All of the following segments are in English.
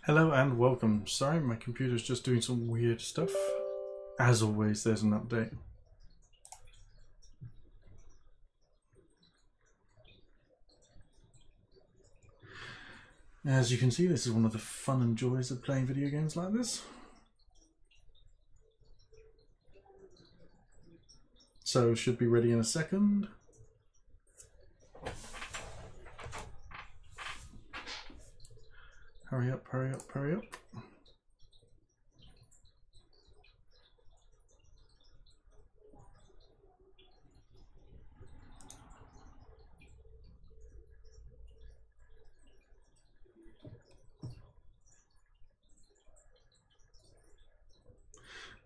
Hello and welcome. Sorry, my computer's just doing some weird stuff. As always, there's an update. As you can see, this is one of the fun and joys of playing video games like this. So, should be ready in a second. Hurry up, hurry up, hurry up.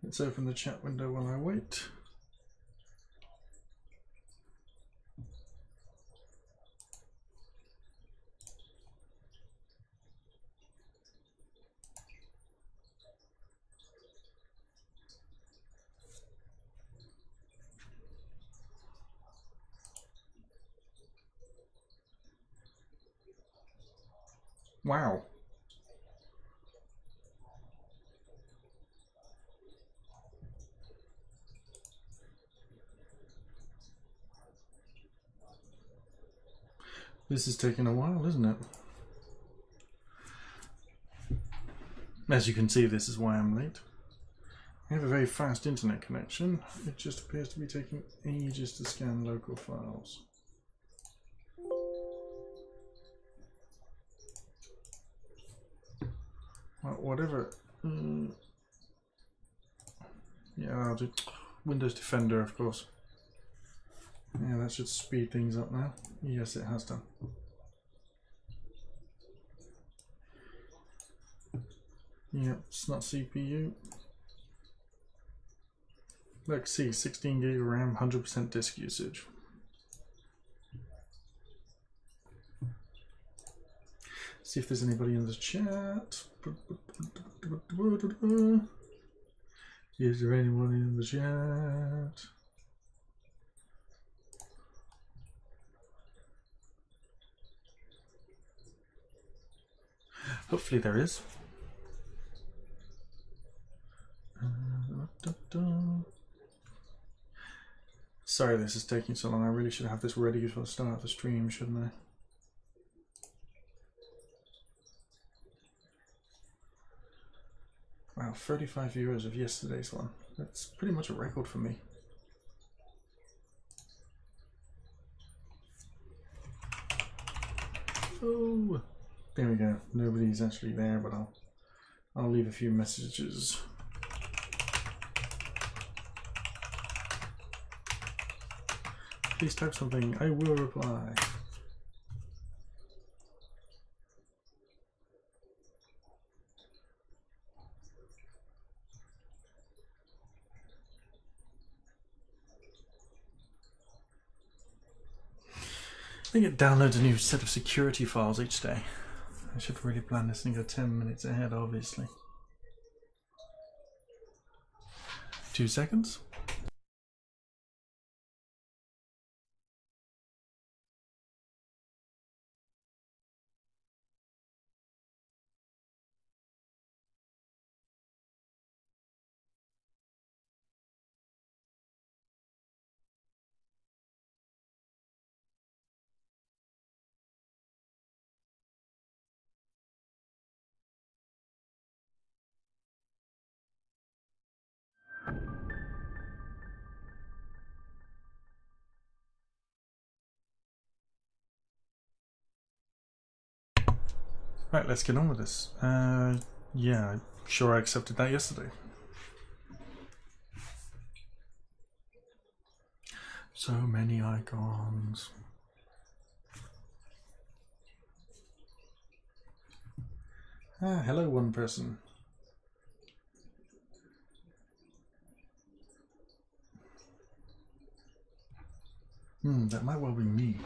Let's open the chat window while I wait. Wow. This is taking a while, isn't it? As you can see, this is why I'm late. I have a very fast internet connection. It just appears to be taking ages to scan local files. Well, whatever. Yeah, I'll do Windows Defender, of course. Yeah, that should speed things up now. Yes, it has done. Yep, it's not CPU. Let's see, 16 gig of RAM, 100% disk usage. See if there's anybody in the chat. Is there anyone in the chat? Hopefully there is. Sorry this is taking so long. I really should have this ready for the start of the stream, shouldn't I? Wow, 35 viewers of yesterday's one. That's pretty much a record for me. Oh, there we go. Nobody's actually there, but I'll leave a few messages. Please type something. I will reply. I think it downloads a new set of security files each day. I should really plan this thing 10 minutes ahead, obviously. 2 seconds. Right, let's get on with this. Yeah, I'm sure I accepted that yesterday. So many icons. Ah, hello, one person. That might well be me.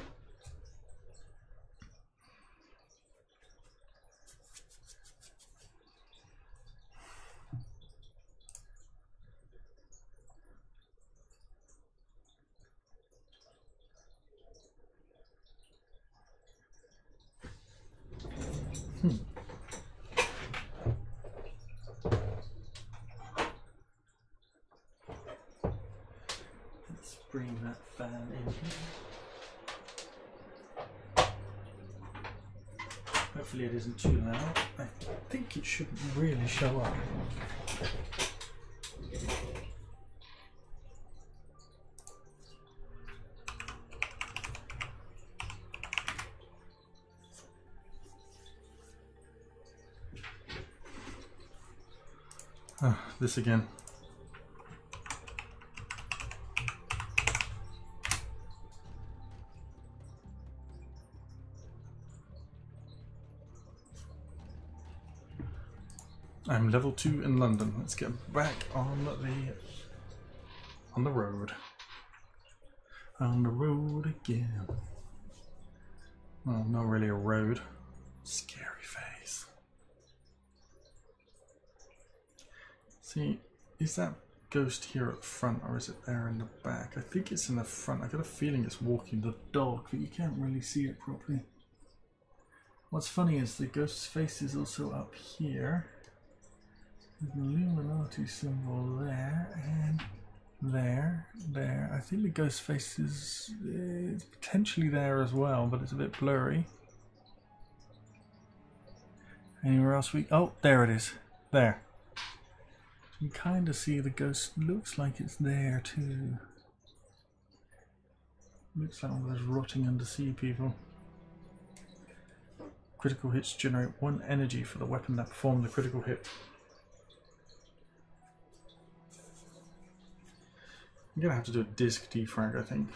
that fan in here. Hopefully it isn't too loud. I think it shouldn't really show up. Oh, this again. I'm level 2 in London. Let's get back on the road. On the road again. Well, not really a road. Scary face. See, is that ghost here up front or is it there in the back? I think it's in the front. I got a feeling it's walking the dog, but you can't really see it properly. What's funny is the ghost's face is also up here. There's an Illuminati symbol there and there. I think the ghost face is it's potentially there as well, but it's a bit blurry. Anywhere else we... Oh, there it is. There. You can kind of see the ghost looks like it's there too. Looks like one of those rotting undersea people. Critical hits generate 1 energy for the weapon that performed the critical hit. I'm gonna have to do a disc defrag, I think.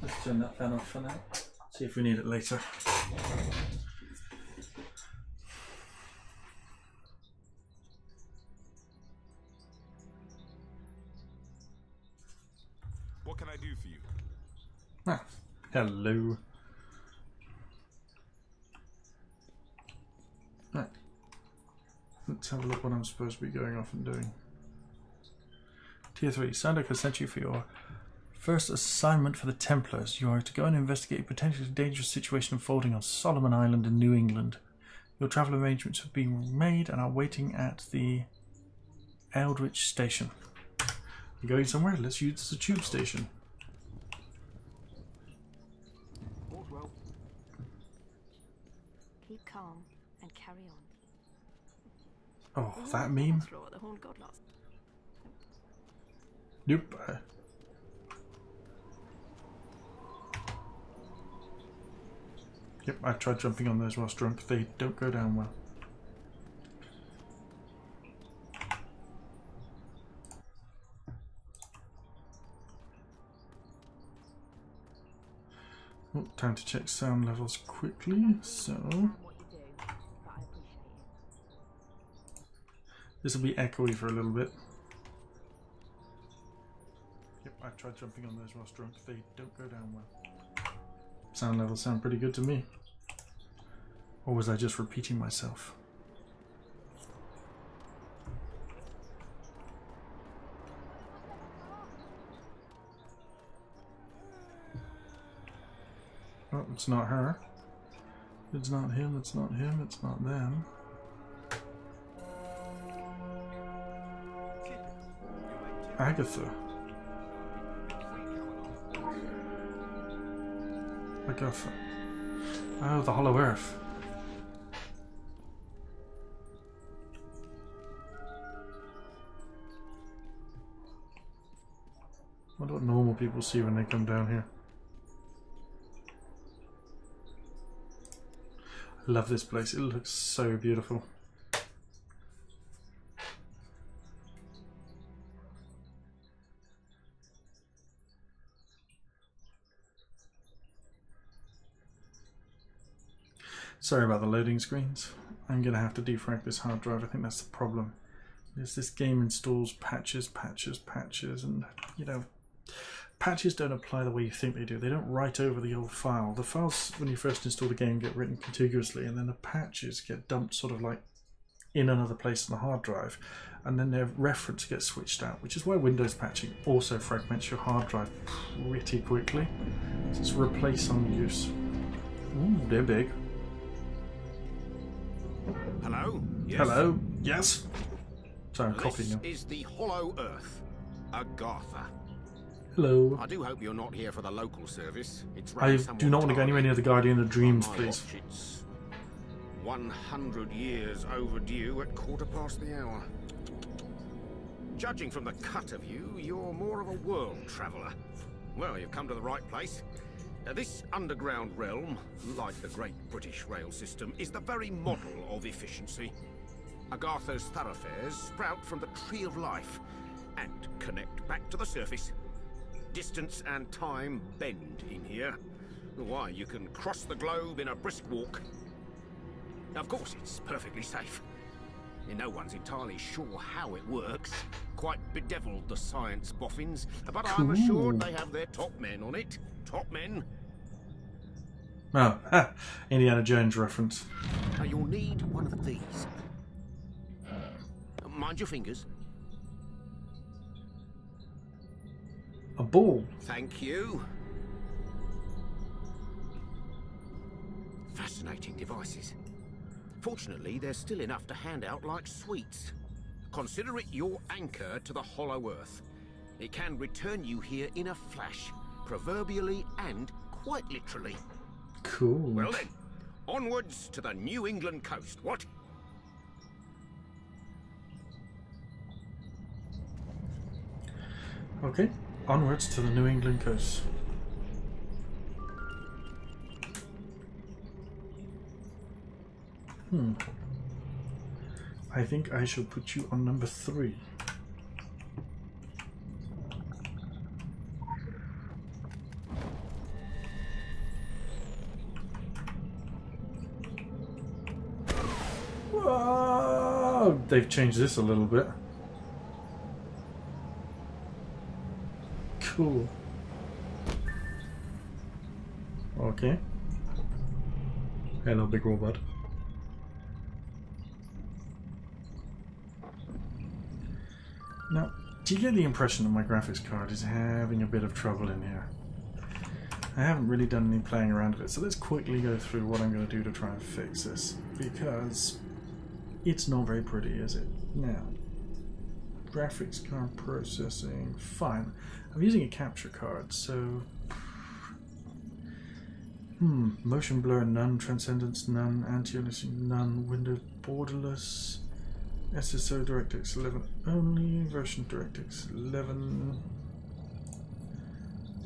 Let's turn that fan off for now. See if we need it later. What can I do for you? Ah, hello. Right. Let's have a look what I'm supposed to be going off and doing. Tier 3. Sandok has sent you for your first assignment for the Templars. You are to go and investigate a potentially dangerous situation unfolding on Solomon Island in New England. Your travel arrangements have been made and are waiting at the Eldritch Station. You're going somewhere? Let's use the tube station. Well. Keep calm and carry on. Oh, that meme? Nope. Yep, I've tried jumping on those whilst drunk. They don't go down well. Oh, time to check sound levels quickly. So this will be echoey for a little bit. Yep, I've tried jumping on those whilst drunk. They don't go down well. Sound levels sound pretty good to me. Or was I just repeating myself? Oh, it's not her. It's not him, it's not him, it's not them. Agatha. Agatha. Oh, the Hollow Earth. I wonder what normal people see when they come down here. I love this place, it looks so beautiful. Sorry about the loading screens. I'm going to have to defrag this hard drive. I think that's the problem. Is this game installs patches, and you know, patches don't apply the way you think they do. They don't write over the old file. The files, when you first install the game, get written contiguously, and then the patches get dumped sort of like in another place on the hard drive, and then their reference gets switched out, which is why Windows patching also fragments your hard drive pretty quickly. So it's replace unuse. Ooh, they're big. Hello? Yes? Hello? Yes? So I'm copying them. This is the Hollow Earth, Agartha. Hello. I do hope you're not here for the local service. It's I do not want to go anywhere near the Guardian of Dreams, On my please. watch, it's 100 years overdue at 1:15. Judging from the cut of you, you're more of a world traveller. Well, you've come to the right place. This underground realm, like the great British rail system, is the very model of efficiency. Agartha's thoroughfares sprout from the Tree of Life and connect back to the surface. Distance and time bend in here. Why, you can cross the globe in a brisk walk. Of course, it's perfectly safe. No one's entirely sure how it works. Quite bedeviled, the science boffins. But I'm assured they have their top men on it. Top men. Oh, ha, Indiana Jones reference. Now you'll need one of these. Mind your fingers. A ball. Thank you. Fascinating devices. Fortunately, there's still enough to hand out like sweets. Consider it your anchor to the Hollow Earth. It can return you here in a flash, proverbially and quite literally. Cool. Well then, onwards to the New England coast, what? Okay, onwards to the New England coast. I think I shall put you on number 3. Whoa! They've changed this a little bit. Cool. Okay. Hello, big robot. Now, do you get the impression that my graphics card is having a bit of trouble in here? I haven't really done any playing around with it, so let's quickly go through what I'm going to do to try and fix this, because it's not very pretty, is it? Now, graphics card processing, fine. I'm using a capture card, so... motion blur none, transcendence none, anti-aliasing none, window borderless, SSO DirectX 11 only, version DirectX 11,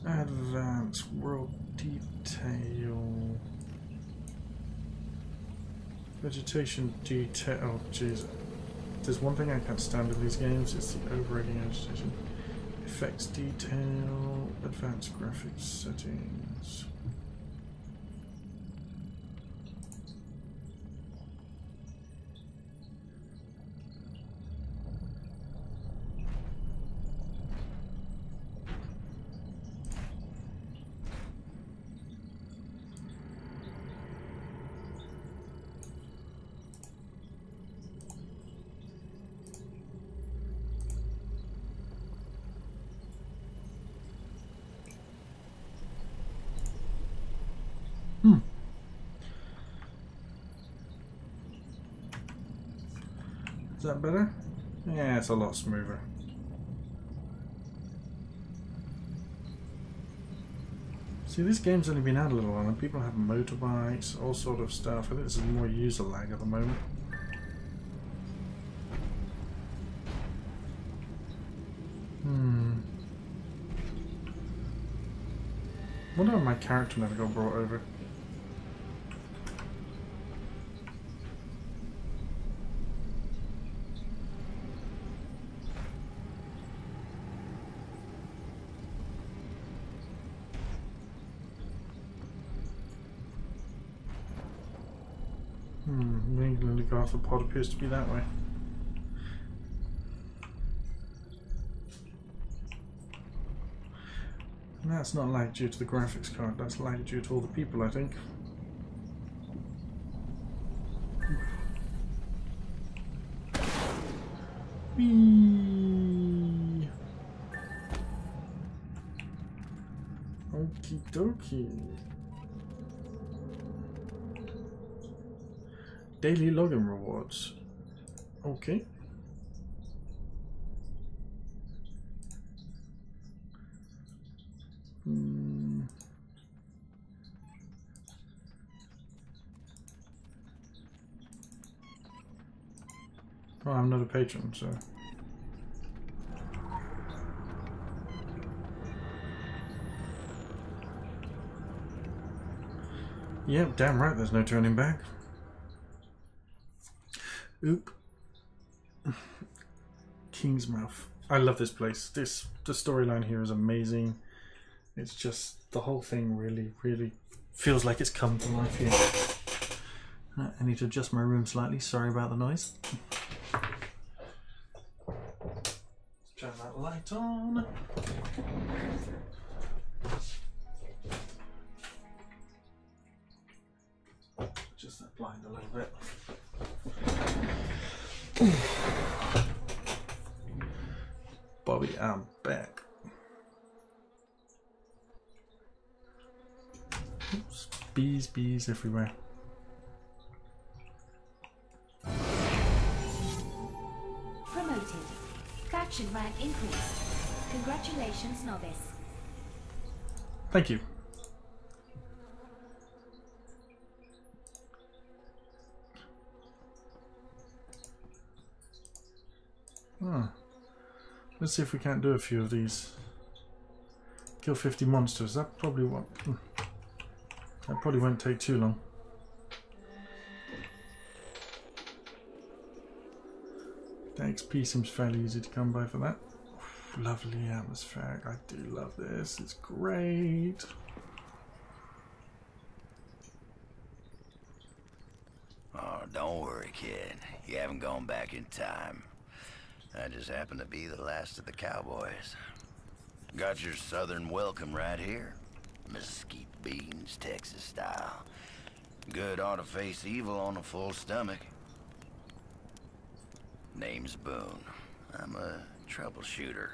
advanced world detail, vegetation detail. Oh jeez, there's one thing I can't stand in these games, it's the overriding vegetation. Effects detail, advanced graphics settings. Is that better? Yeah, it's a lot smoother. See, this game's only been out a little while and people have motorbikes, all sort of stuff. I think there's more user lag at the moment. Wonder if my character never got brought over. New England arthropod appears to be that way. And that's not lag due to the graphics card, that's lag due to all the people, I think. Whee! Okie dokie. Daily login rewards. Okay. Oh, I'm not a patron, so. Yep, damn right, there's no turning back. Oop. Kingsmouth. I love this place. The storyline here is amazing. It's just the whole thing really feels like it's come to life here. I need to adjust my room slightly. Sorry about the noise. Let's turn that light on. Adjust that blind a little bit. Bobby, I'm back. Oops, bees everywhere. Promoted. Faction rank increased. Congratulations, novice. Thank you. Oh. Let's see if we can't do a few of these. Kill 50 monsters. That probably won't. That probably won't take too long. The XP seems fairly easy to come by for that. Oof, lovely atmospheric. I do love this. It's great. Oh, don't worry, kid. You haven't gone back in time. I just happen to be the last of the cowboys. Got your southern welcome right here. Mesquite beans, Texas style. Good ought to face evil on a full stomach. Name's Boone. I'm a troubleshooter.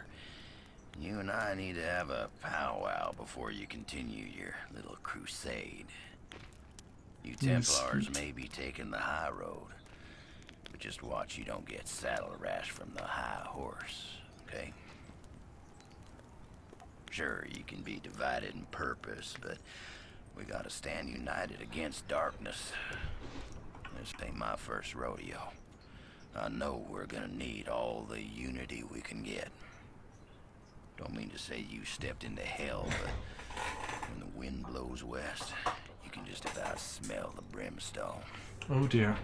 You and I need to have a powwow before you continue your little crusade. You Templars may be taking the high road. Just watch you don't get saddle rash from the high horse, okay? Sure, you can be divided in purpose, but we gotta stand united against darkness. This ain't my first rodeo. I know we're gonna need all the unity we can get. Don't mean to say you stepped into hell, but when the wind blows west, you can just about smell the brimstone. Oh dear.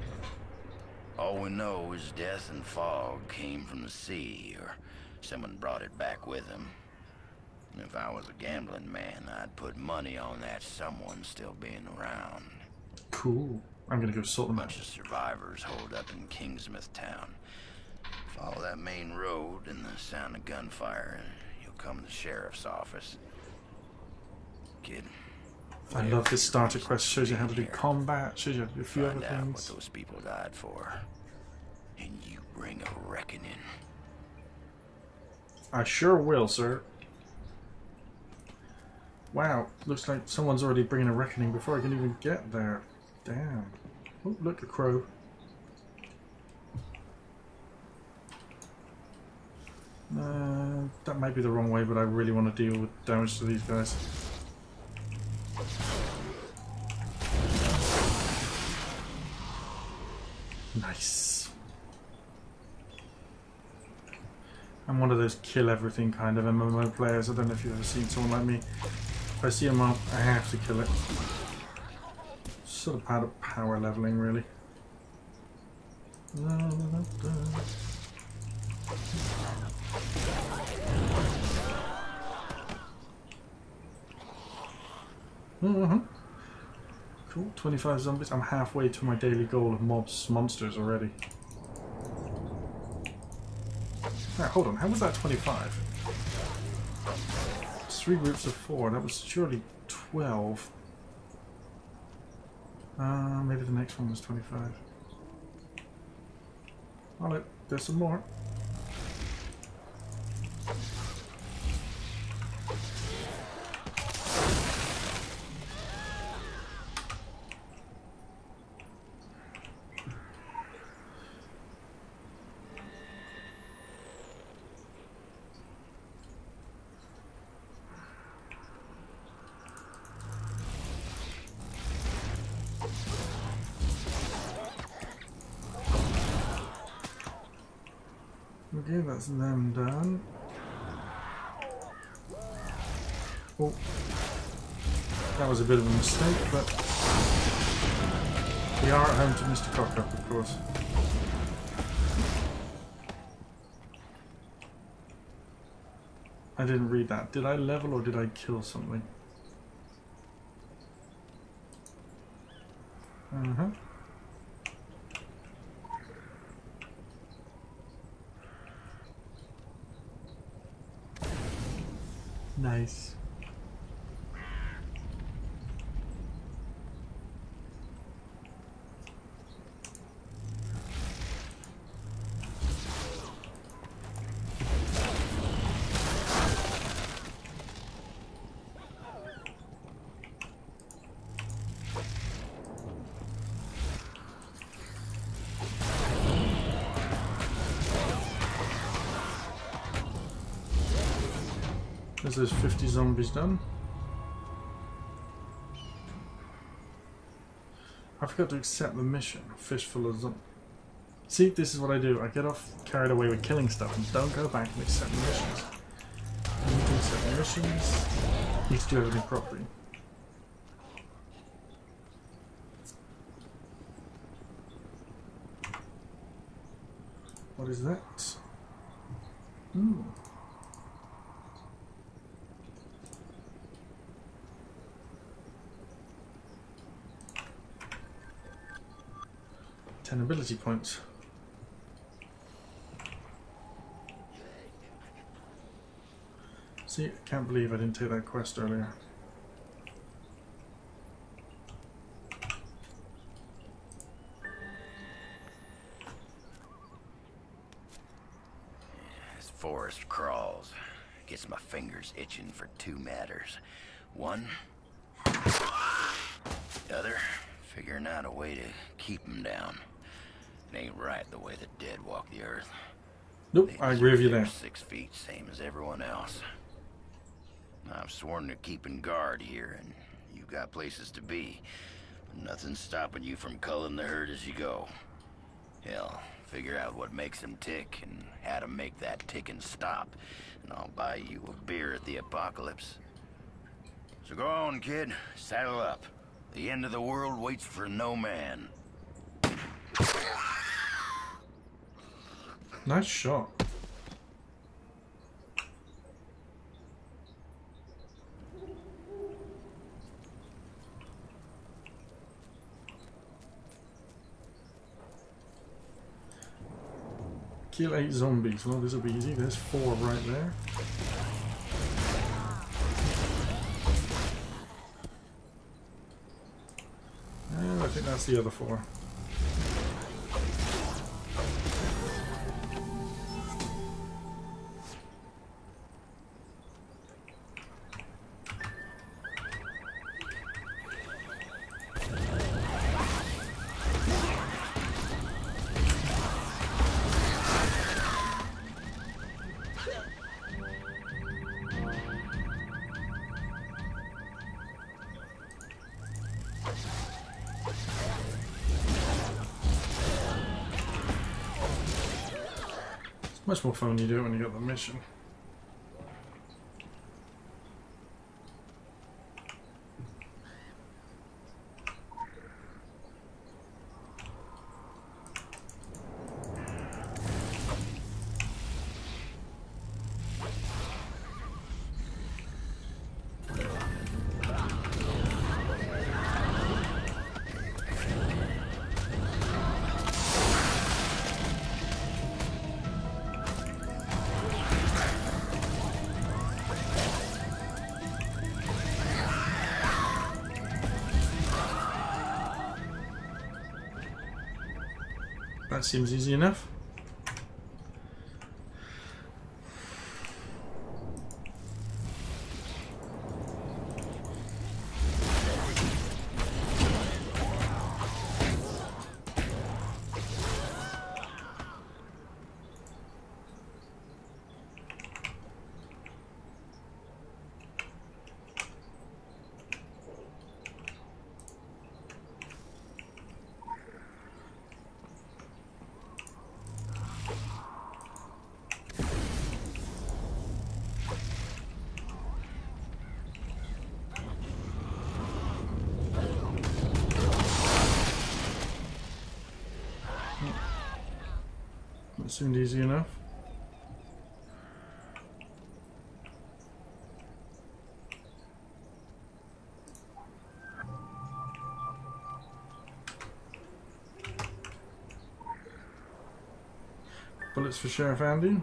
All we know is death and fog came from the sea, or someone brought it back with them. If I was a gambling man, I'd put money on that someone still being around. Cool. I'm gonna go sort them out. A bunch of survivors holed up in Kingsmouth town. Follow that main road and the sound of gunfire, and you'll come to the sheriff's office. Kid. I love this starter quest. Shows you how to do combat. Shows you a few other Find out what things. those people died for, and you bring a reckoning. I sure will, sir. Wow, looks like someone's already bringing a reckoning before I can even get there. Damn. Oh, look, a crow. That might be the wrong way, but I really want to deal with damage to these guys. Nice. I'm one of those kill everything kind of MMO players. I don't know if you've ever seen someone like me. If I see a mob, I have to kill it. Sort of part of power leveling, really. Cool, 25 zombies. I'm halfway to my daily goal of monsters already. Right, hold on, how was that 25? It's 3 groups of 4, that was surely 12. Maybe the next one was 25. Oh look, there's some more. Okay, that's them done. Oh, that was a bit of a mistake, but we are at home to Mr. Cockup, of course. I didn't read that. Did I level or did I kill something? Uh-huh. Nice. There's those 50 zombies done. I forgot to accept the mission. Fish full of zombies. See, this is what I do. I get off carried away with killing stuff and don't go back and accept the missions. I need to accept the missions. Need to do everything properly. What is that? Ooh. Ten ability points. See, I can't believe I didn't take that quest earlier. This forest crawls. Gets my fingers itching for two matters. One, the other, figuring out a way to keep them down. It ain't right the way the dead walk the earth. Nope, I agree with you there. 6 feet, same as everyone else. I've sworn to keeping guard here, and you've got places to be. Nothing's stopping you from culling the herd as you go. Hell, figure out what makes them tick and how to make that ticking stop, and I'll buy you a beer at the apocalypse. So go on, kid. Saddle up. The end of the world waits for no man. Nice shot. Kill 8 zombies. Well, this will be easy. There's 4 right there. And I think that's the other 4. Much more fun when you do it when you got the mission. That seems easy enough. It seemed easy enough. Bullets for Sheriff Andy.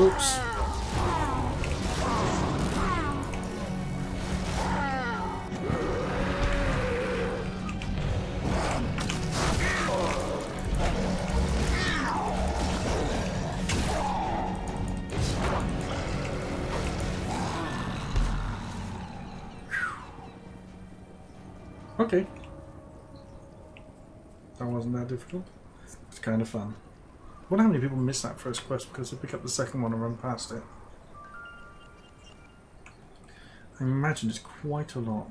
Oops. Okay. That wasn't that difficult. It's kind of fun. I wonder how many people miss that first quest because they pick up the second one and run past it. I imagine it's quite a lot.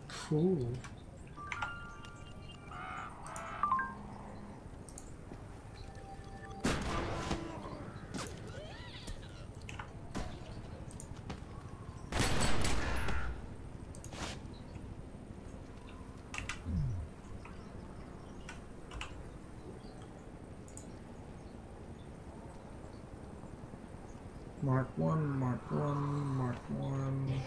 Cool. Mark 1, Mark 1, Mark 1.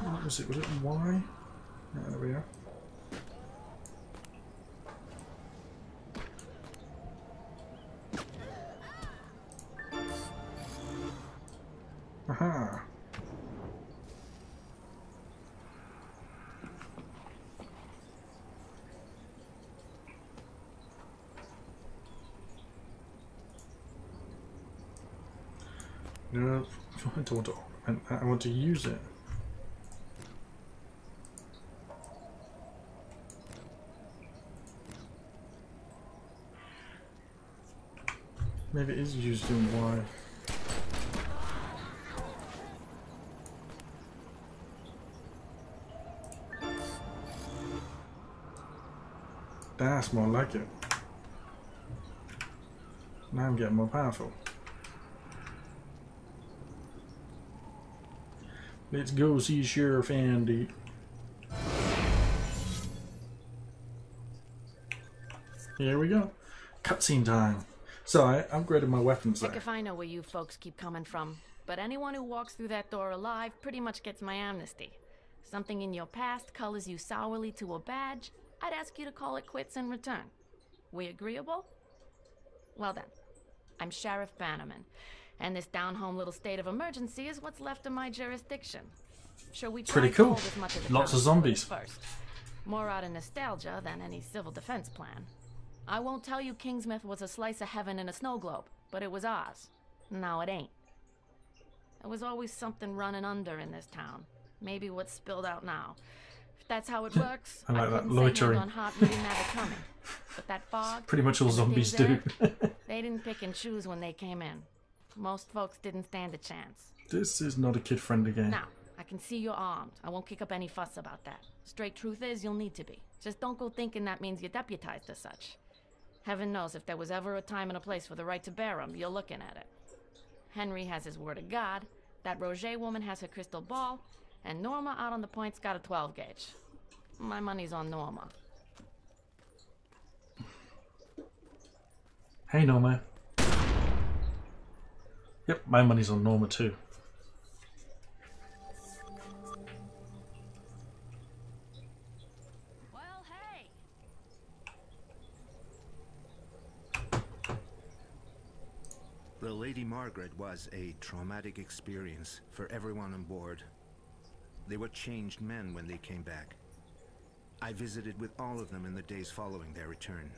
What was it? Was it Y? Yeah, there we are. Aha! No, I don't want to augment that. I want to use it. Maybe it is used in Y. That's more like it. Now I'm getting more powerful. Let's go see Sheriff Andy. Here we go. Cutscene time. So I upgraded my weapons there. Heck if I know where you folks keep coming from, but anyone who walks through that door alive pretty much gets my amnesty. Something in your past colors you sourly to a badge, I'd ask you to call it quits in return. We agreeable? Well then, I'm Sheriff Bannerman, and this down-home little state of emergency is what's left of my jurisdiction. Sure, we Pretty tried to cool. hold as much of the Lots of town zombies. first. More out of nostalgia than any civil defense plan. I won't tell you Kingsmouth was a slice of heaven in a snow globe, but it was ours. Now it ain't. There was always something running under in this town. Maybe what's spilled out now. If that's how it works, I like that couldn't say loitering. hand on heart we didn't have it coming. But that fog, Pretty much all and the zombies things do. there, they didn't pick and choose when they came in. Most folks didn't stand a chance. This is not a kid-friendly game. Now, I can see you're armed. I won't kick up any fuss about that. Straight truth is, you'll need to be. Just don't go thinking that means you're deputized as such. Heaven knows if there was ever a time and a place for the right to bear 'em, you're looking at it. Henry has his word of God, that Roger woman has her crystal ball, and Norma out on the point's got a 12 gauge. My money's on Norma. Hey Norma. Yep, my money's on Norma too. Well, hey, Lady Margaret was a traumatic experience for everyone on board. They were changed men when they came back. I visited with all of them in the days following their return.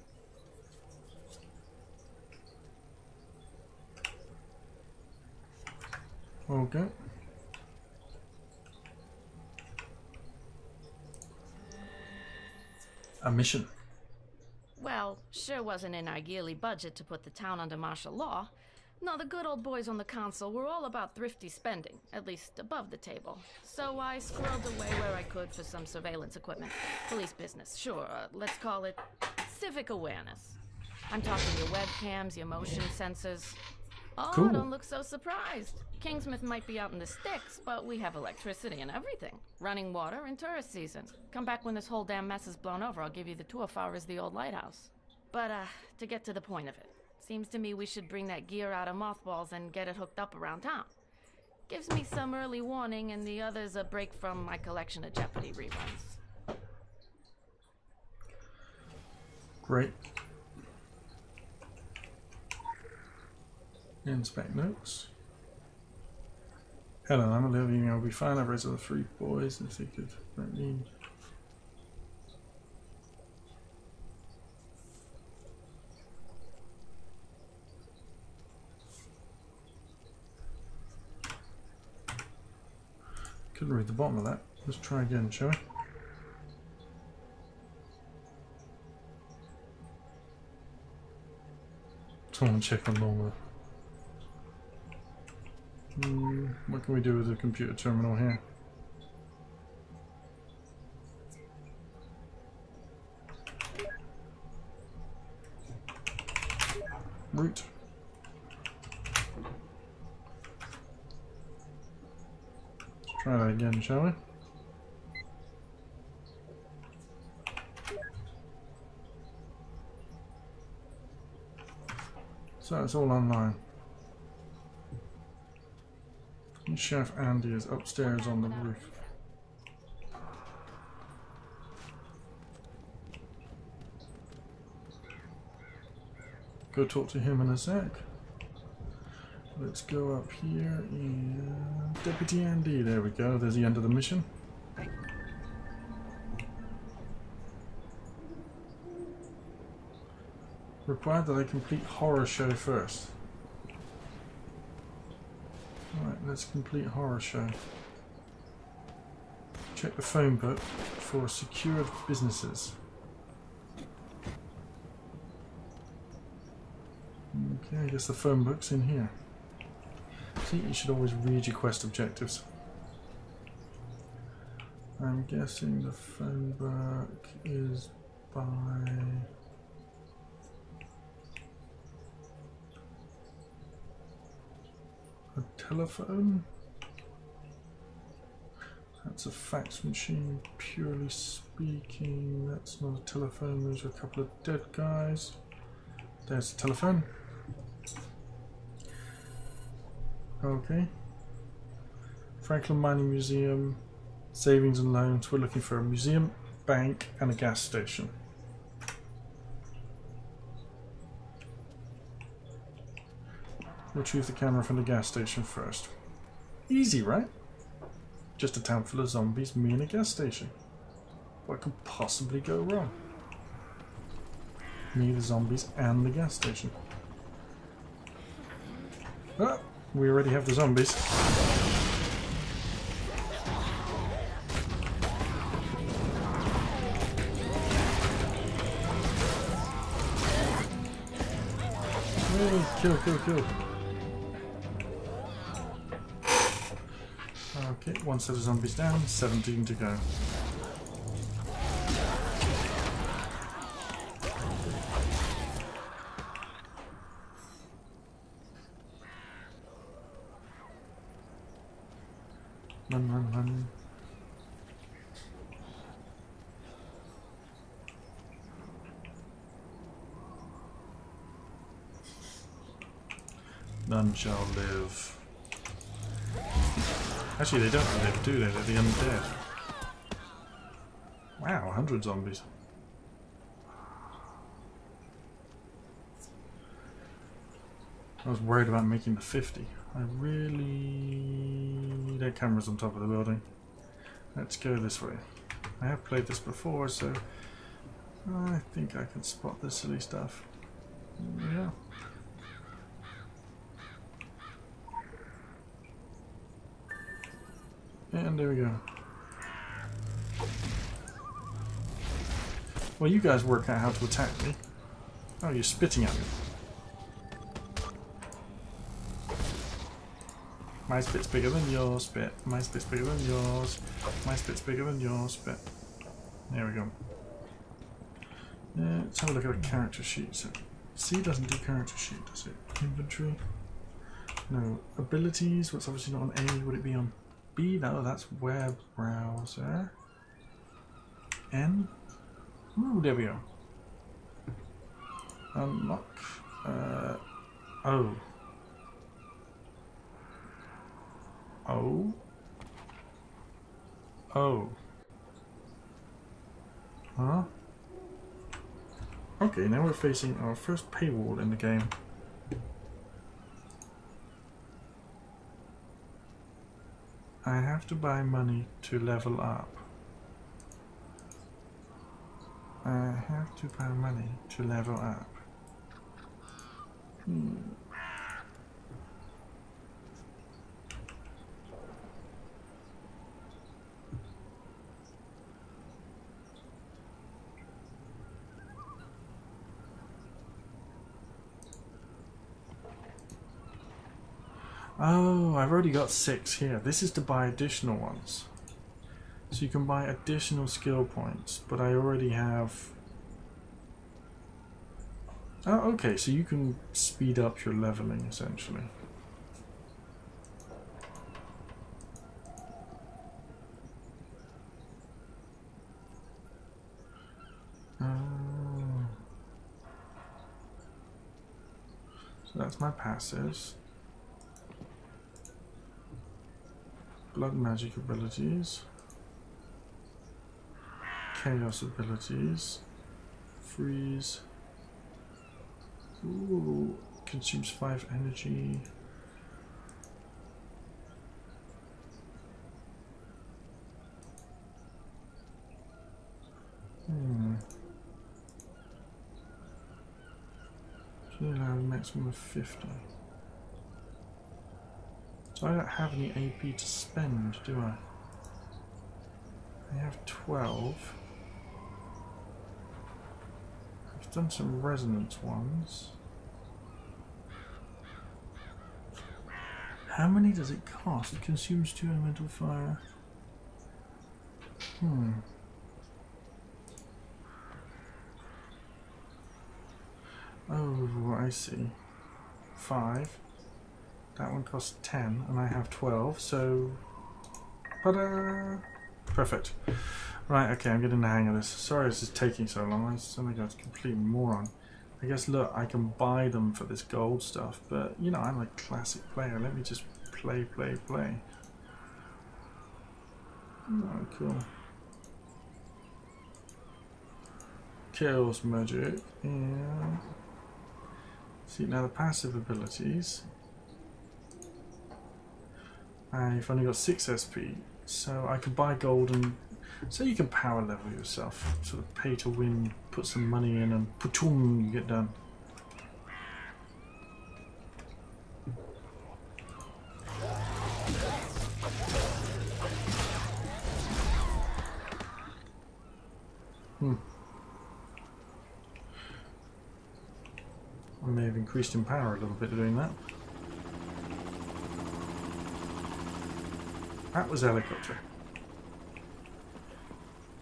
Okay. A mission. Well, sure wasn't in our yearly budget to put the town under martial law. No, the good old boys on the council were all about thrifty spending, at least above the table. So I squirreled away where I could for some surveillance equipment. Police business, sure, let's call it civic awareness. I'm talking your webcams, your motion sensors. Oh, Cool. Don't look so surprised. Kingsmouth might be out in the sticks, but we have electricity and everything. Running water in tourist season. Come back when this whole damn mess is blown over. I'll give you the tour far as the old lighthouse. But, to get to the point of it. Seems to me we should bring that gear out of mothballs and get it hooked up around town. Gives me some early warning and the others a break from my collection of Jeopardy reruns. Great. Inspect notes. Helen, I'm leaving. I'll be fine. I've raised the 3 boys if they could. Don't need. Couldn't read the bottom of that. Let's try again, shall we? Someone check on normal. What can we do with the computer terminal here? Root. Try that again, shall we? So it's all online. Chef Andy is upstairs on the roof. Go talk to him in a sec. Let's go up here and Deputy Andy, there we go, there's the end of the mission. Required that I complete horror show first. Alright, let's complete horror show. Check the phone book for secured businesses. Okay, I guess the phone book's in here. See, you should always read your quest objectives. I'm guessing the phone book is by... a telephone? That's a fax machine, purely speaking. That's not a telephone, those are a couple of dead guys. There's the telephone. Okay. Franklin Mining Museum, savings and loans. We're looking for a museum, bank, and a gas station. Retrieve the camera from the gas station first. Easy, right? Just a town full of zombies, me and a gas station. What could possibly go wrong? Me, the zombies, and the gas station. Oh, we already have the zombies. Hey, kill, kill, kill. Okay, 1 set of zombies down, 17 to go. Run, run, run. None shall live. Actually, they don't live, do they? They're the undead. Wow, 100 zombies. I was worried about making the 50. I really... There are cameras on top of the building. Let's go this way. I have played this before, so I think I can spot the silly stuff. Yeah. And there we go. Well, you guys work out how to attack me. Oh, you're spitting at me. My spit's bigger than your spit. My spit's bigger than yours. My spit's bigger than your spit. There we go. Let's have a look at a character sheet. So, C doesn't do character sheet, does it? Inventory? No. Abilities? What's obviously not on A? Would it be on B? No, that's web browser. N? Ooh, there we go. Unlock. O. O. Oh. Huh? Okay, now we're facing our first paywall in the game. I have to buy money to level up. I have to buy money to level up. Oh, I've already got 6 here. This is to buy additional ones. So you can buy additional skill points, but I already have... Oh, okay, so you can speed up your leveling, essentially. So that's my passives. Blood magic abilities. Chaos abilities. Freeze. Ooh, consumes 5 energy. Should allow a maximum of 50. So I don't have any AP to spend, do I? I have 12. I've done some resonance ones. How many does it cost? It consumes 2 elemental fire. Oh, I see. 5. That one costs 10, and I have 12, so... Ta-da! Perfect. Right, okay, I'm getting the hang of this. Sorry this is taking so long. I sound like a complete moron. I guess, look, I can buy them for this gold stuff, but, you know, I'm a classic player. Let me just play. Oh, cool. Chaos magic, and... See, now the passive abilities. I've only got 6 SP, so I can buy gold and... So you can power level yourself, sort of pay to win, put some money in and patoom, you get done. I may have increased in power a little bit doing that. That was helicopter.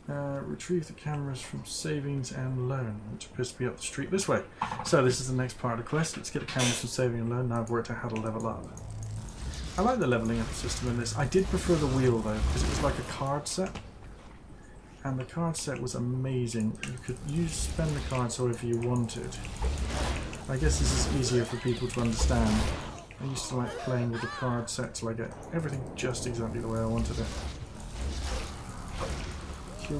Retrieve the cameras from savings and loan, which appears to be up the street this way. So this is the next part of the quest. Let's get the cameras from saving and loan. Now I've worked out how to level up. I like the leveling up system in this. I did prefer the wheel though, because it was like a card set. And the card set was amazing. You could spend the cards however you wanted. I guess this is easier for people to understand. I used to like playing with the card set till I get everything just exactly the way I wanted it. Kill.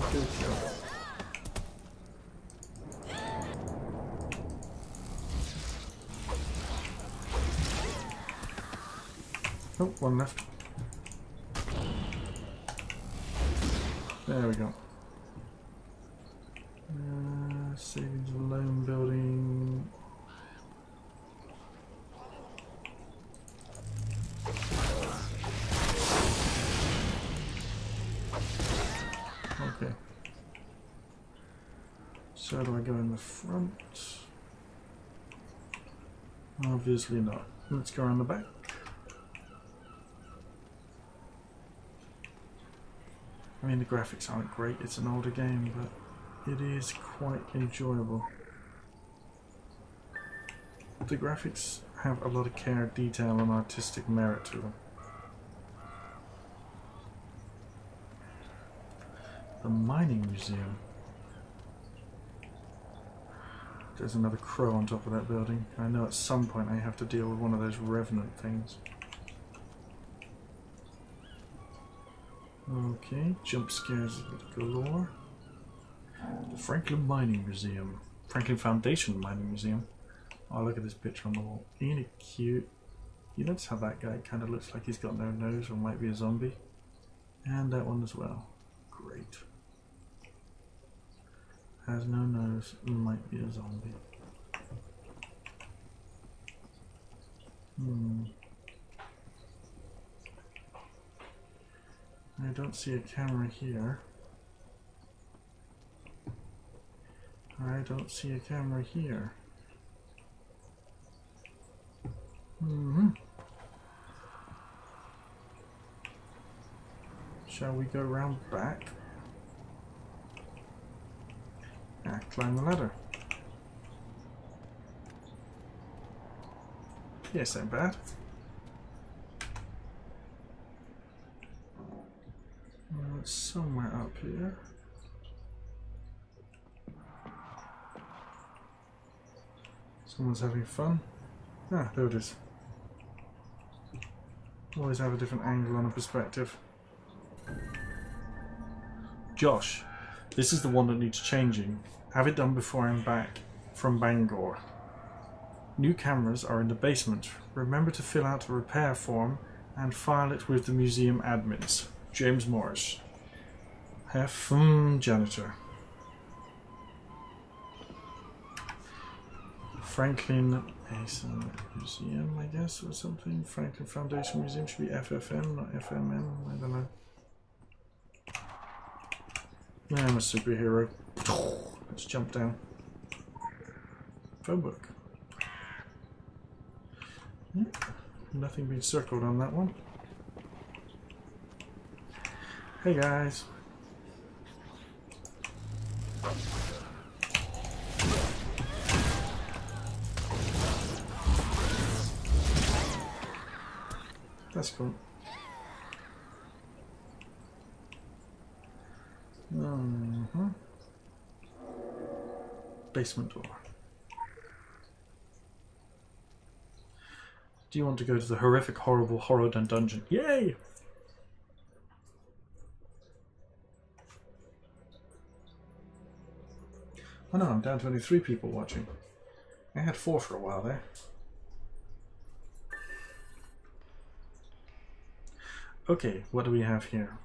Oh, one left. There we go. Savings and loan building. Okay. So do I go in the front? Obviously not. Let's go around the back. I mean, the graphics aren't great, it's an older game, but it is quite enjoyable. The graphics have a lot of care, detail, and artistic merit to them. The mining museum. There's another crow on top of that building. I know at some point I have to deal with one of those revenant things. Okay, jump scares galore. The Franklin Mining Museum. Franklin Foundation Mining Museum. Oh, look at this picture on the wall. Ain't it cute? You notice how that guy kind of looks like he's got no nose or might be a zombie? And that one as well. Great. Has no nose and might be a zombie. I don't see a camera here. I don't see a camera here. Shall we go round back? Climb the ladder. Yes, ain't bad. It's somewhere up here. Someone's having fun. Ah, there it is. Always have a different angle on a perspective. Josh, this is the one that needs changing. Have it done before I'm back from Bangor. New cameras are in the basement. Remember to fill out a repair form and file it with the museum admins. James Morris. Have fun, janitor. Franklin Mason Museum, I guess, or something. Franklin Foundation Museum should be FFM, not FMM. I don't know. I'm a superhero. Let's jump down. Phone book. Nothing being circled on that one. Hey guys. That's cool. Basement door. Do you want to go to the horrific, horrible, horror dungeon? Yay! Oh no, I'm down to only 3 people watching. I had 4 for a while there. Okay, what do we have here?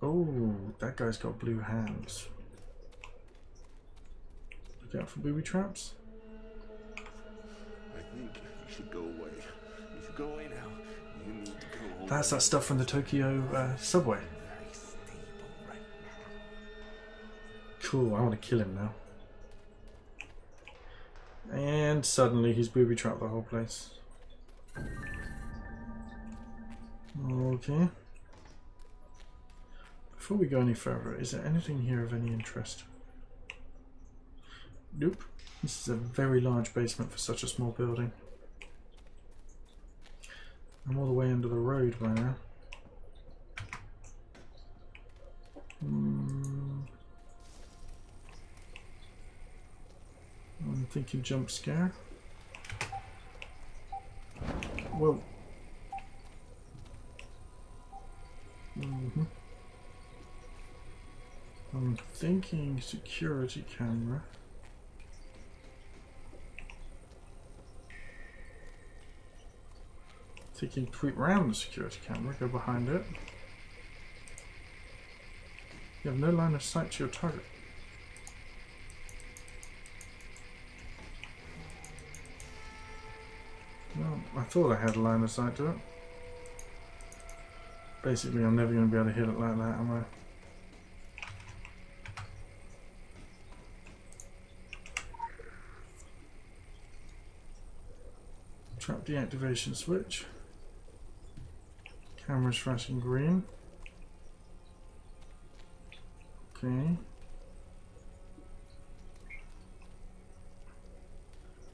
Oh, that guy's got blue hands. Look out for booby traps. I think you should go away. You should go away now. You need to go away. That's that stuff from the Tokyo subway. Very stable right now. Cool, I want to kill him now. And suddenly he's booby trapped the whole place. Okay. Before we go any further, is there anything here of any interest? Nope. This is a very large basement for such a small building. I'm all the way under the road by now. I'm thinking jump scare. Whoa. I'm thinking security camera. Taking a tweet round the security camera, go behind it. You have no line of sight to your target. Well, I thought I had a line of sight to it. Basically, I'm never going to be able to hit it like that, am I? Trap deactivation switch. Camera's flashing green. Okay.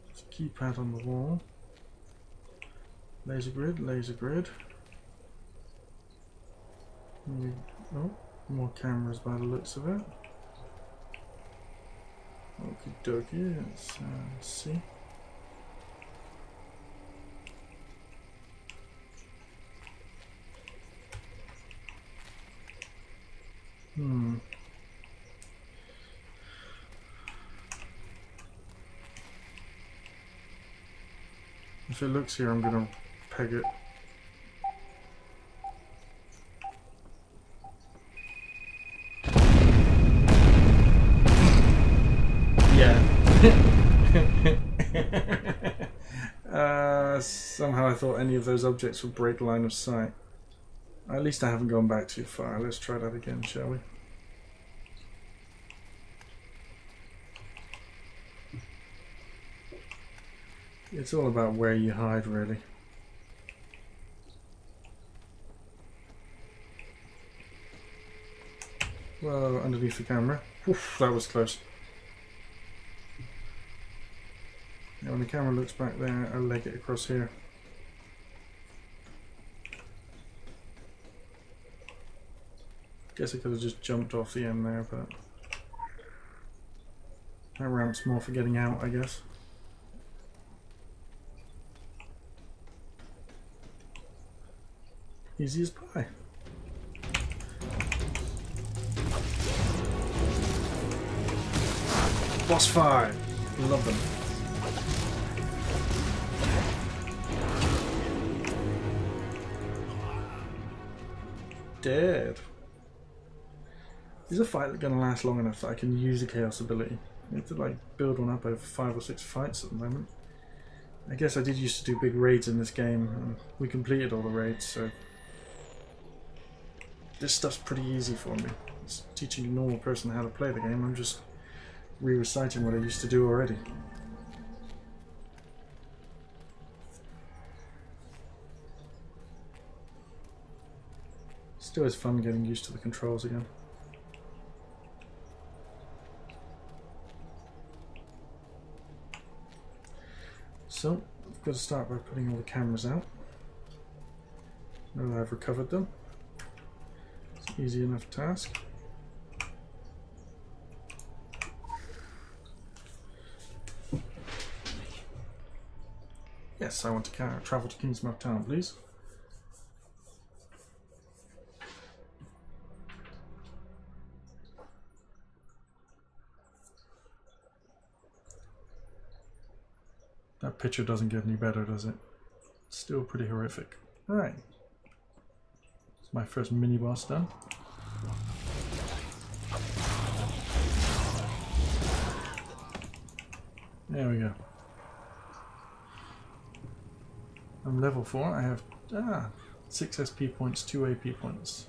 There's a keypad on the wall. Laser grid, laser grid. Oh, more cameras by the looks of it. Okie dokie, let's see. If it looks here, I'm gonna peg it. Yeah. Somehow I thought any of those objects would break line of sight. At least I haven't gone back too far. Let's try that again, shall we? It's all about where you hide, really. Whoa, underneath the camera. Oof, that was close. Now when the camera looks back there, I'll leg it across here. Guess I could have just jumped off the end there, but that ramp's more for getting out, I guess. Easy as pie. Boss fight! Love them. Dead. Is a fight going to last long enough that I can use the chaos ability? I need to like build one up over 5 or 6 fights at the moment. I guess I did used to do big raids in this game, and we completed all the raids, so this stuff's pretty easy for me. It's teaching a normal person how to play the game. I'm just re-reciting what I used to do already. Still is fun getting used to the controls again. So, I've got to start by putting all the cameras out. Now that I've recovered them. It's an easy enough task. Yes, I want to travel to Kingsmouth Town, please. That picture doesn't get any better, does it? It's still pretty horrific. Alright. It's my first mini-boss done. There we go. I'm level 4. I have 6 SP points, 2 AP points.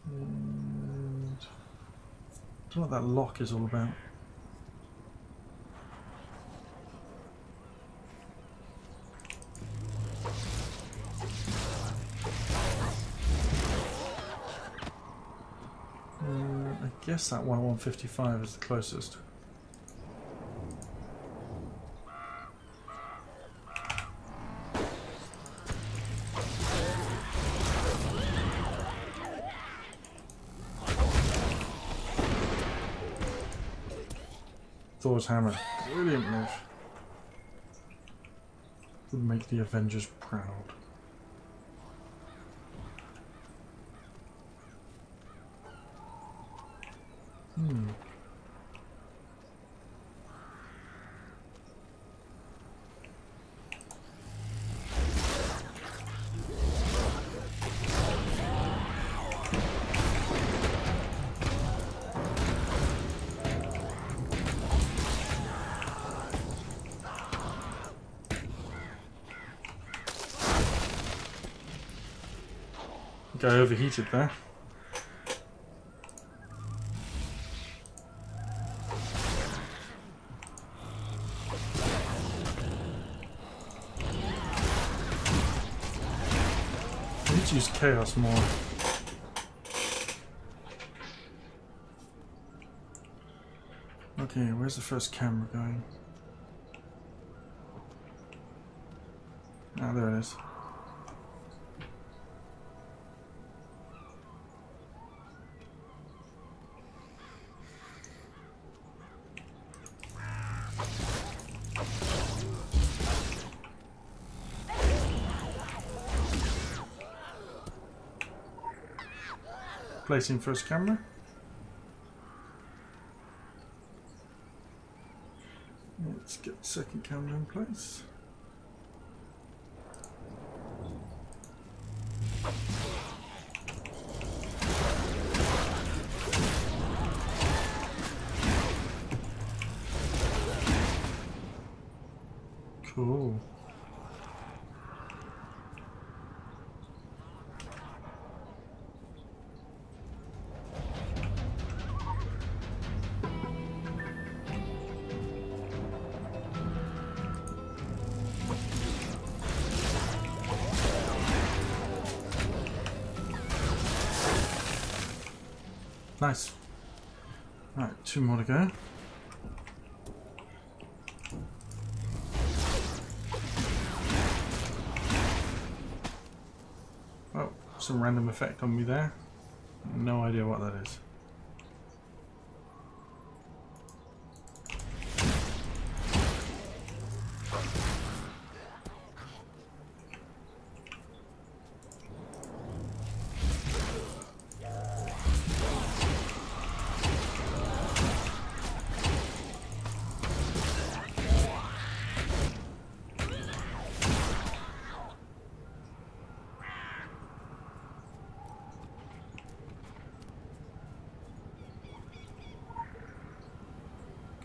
And I don't know what that lock is all about. I guess that 155 is the closest. Thor's hammer. Brilliant move. Would make the Avengers proud. Guy overheated there. I need to use chaos more. Okay, where's the first camera going? Ah, there it is. Placing first camera. Let's get the second camera in place. Cool. Nice. Right, 2 more to go. Oh, some random effect on me there. No idea what that is.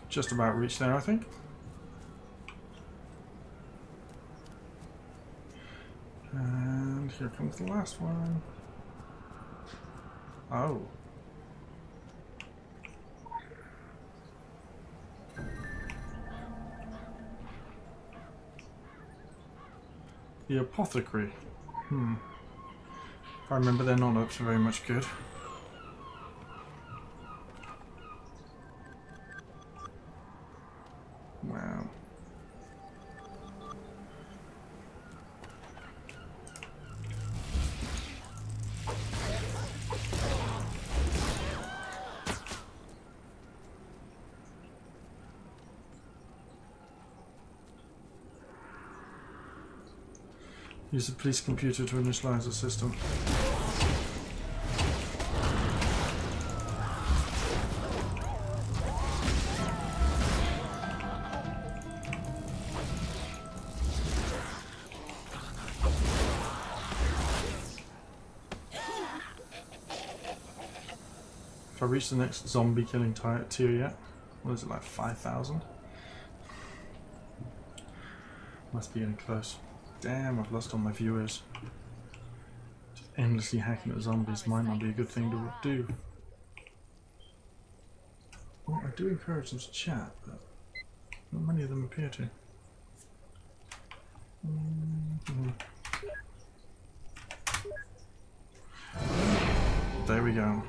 Just about reached there, I think. And here comes the last one. Oh. The apothecary. If I remember, they're not up to very much good. Wow. Use the police computer to initialize the system. Have I reached the next zombie killing tier yet? What is it, like 5,000? Must be getting close. Damn, I've lost all my viewers. Just endlessly hacking at zombies might not be a good thing to do. Well, I do encourage them to chat, but not many of them appear to. There we go.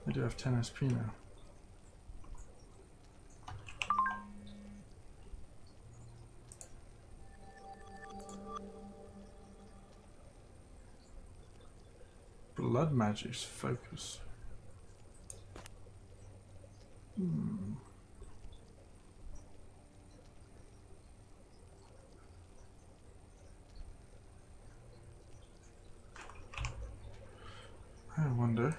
I do have 10 SP now. Blood magic's focus. I wonder.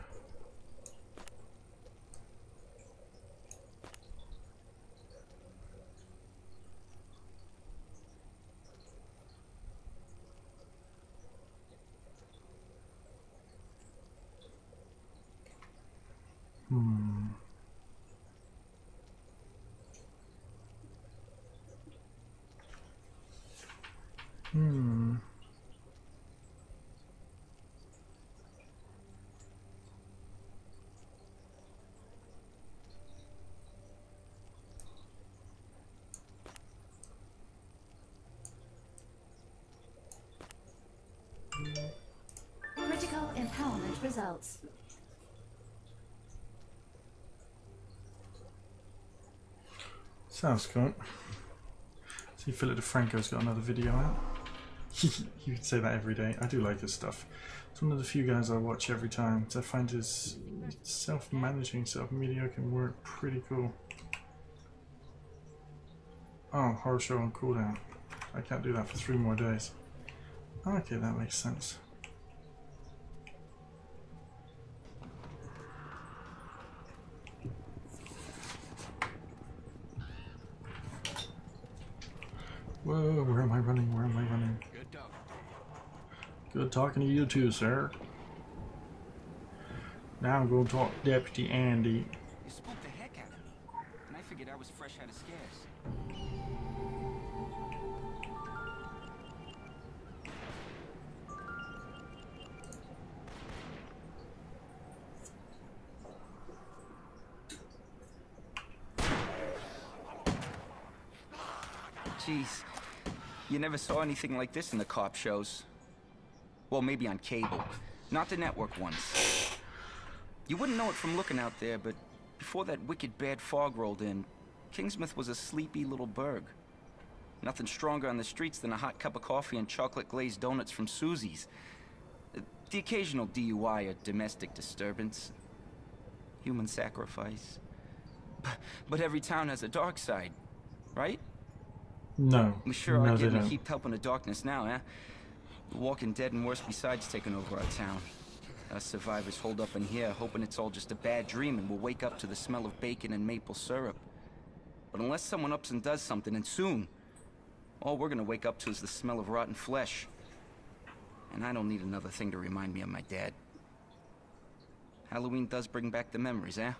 results. Sounds cool. See, Philip DeFranco's got another video out. You would say that every day. I do like his stuff. It's one of the few guys I watch every time. So I find his self-managing, self-mediocre work pretty cool. Oh, horror show on cooldown. I can't do that for 3 more days. Okay, that makes sense. Whoa, where am I running? Where am I running? Good dog. Good talking to you too, sir. Now I'm going to talk to Deputy Andy. You spooked the heck out of me, and I figured I was fresh out of scares. Jeez, you never saw anything like this in the cop shows. Well, maybe on cable, not the network ones. You wouldn't know it from looking out there, but before that wicked bad fog rolled in, Kingsmouth was a sleepy little burg. Nothing stronger on the streets than a hot cup of coffee and chocolate-glazed donuts from Susie's. The occasional DUI or domestic disturbance. Human sacrifice. But every town has a dark side, right? No. We sure no, are they getting a don't. heap help in the darkness now, eh? The Walking Dead and worse besides taking over our town. Us survivors hold up in here, hoping it's all just a bad dream and we'll wake up to the smell of bacon and maple syrup. But unless someone ups and does something, and soon, all we're gonna wake up to is the smell of rotten flesh. And I don't need another thing to remind me of my dad. Halloween does bring back the memories, eh?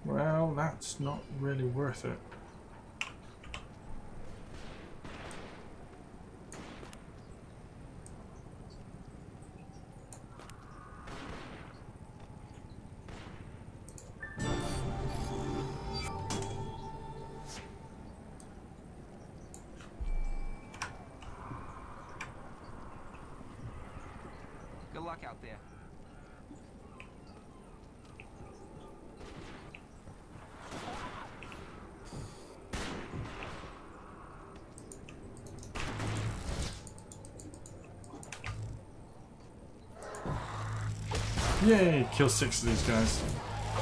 Well, that's not really worth it. Good luck out there. Yay! Kill 6 of these guys.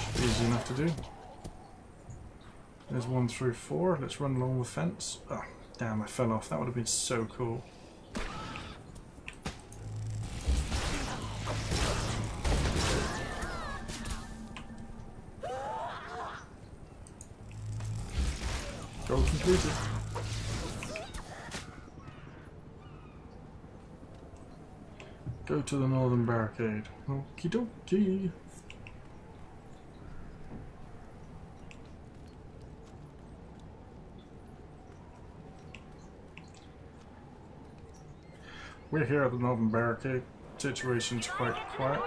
Should be easy enough to do. There's 1 through 4. Let's run along the fence. Oh, damn, I fell off. That would have been so cool. Goal completed. Go to the northern barricade. Okie dokie. We're here at the northern barricade. Situation's quite quiet.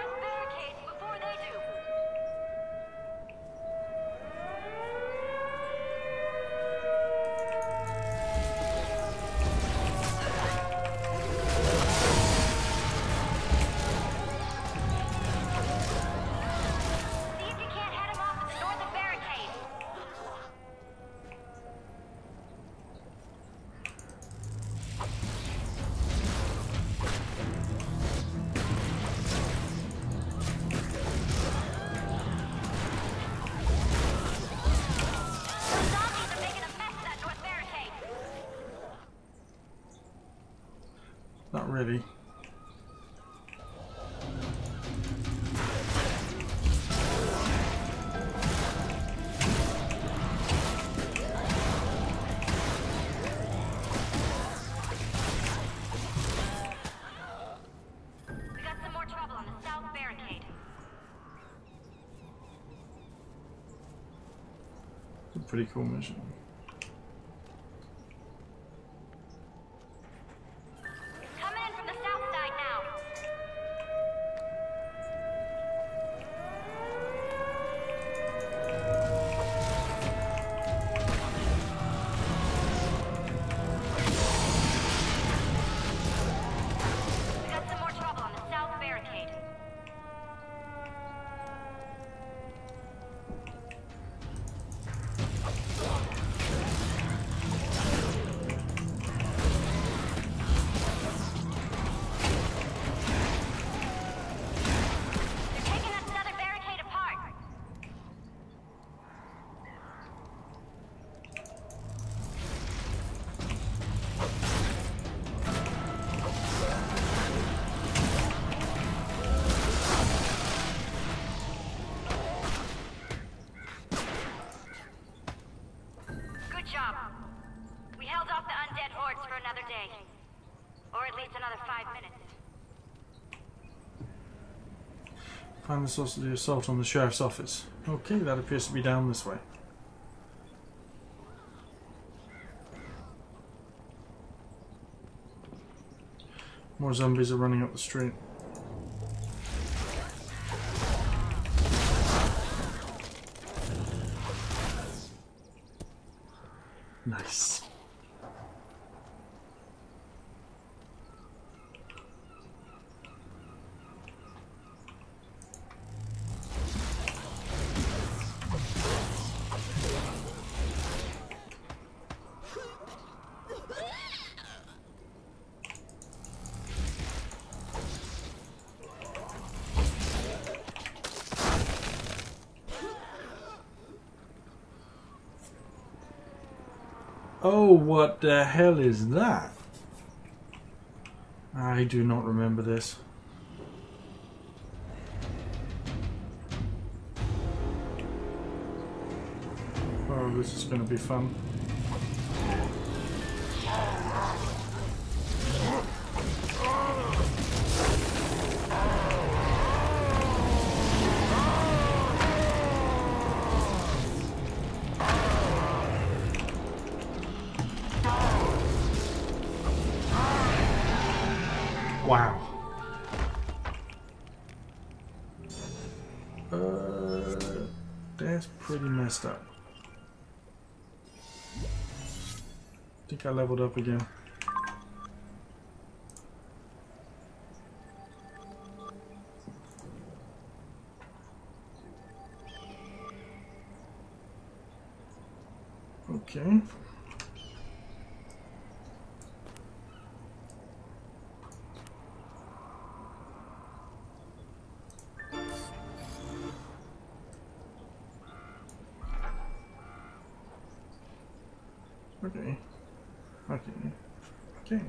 Not really. We got some more trouble on the south barricade. It's a pretty cool mission. Come in from the south side now. Find the source of the assault on the sheriff's office. Okay, that appears to be down this way. More zombies are running up the street. Nice. Oh, what the hell is that? I do not remember this. Oh, this is going to be fun. Wow. That's pretty messed up. I think I leveled up again. Okay. Okay. Okay.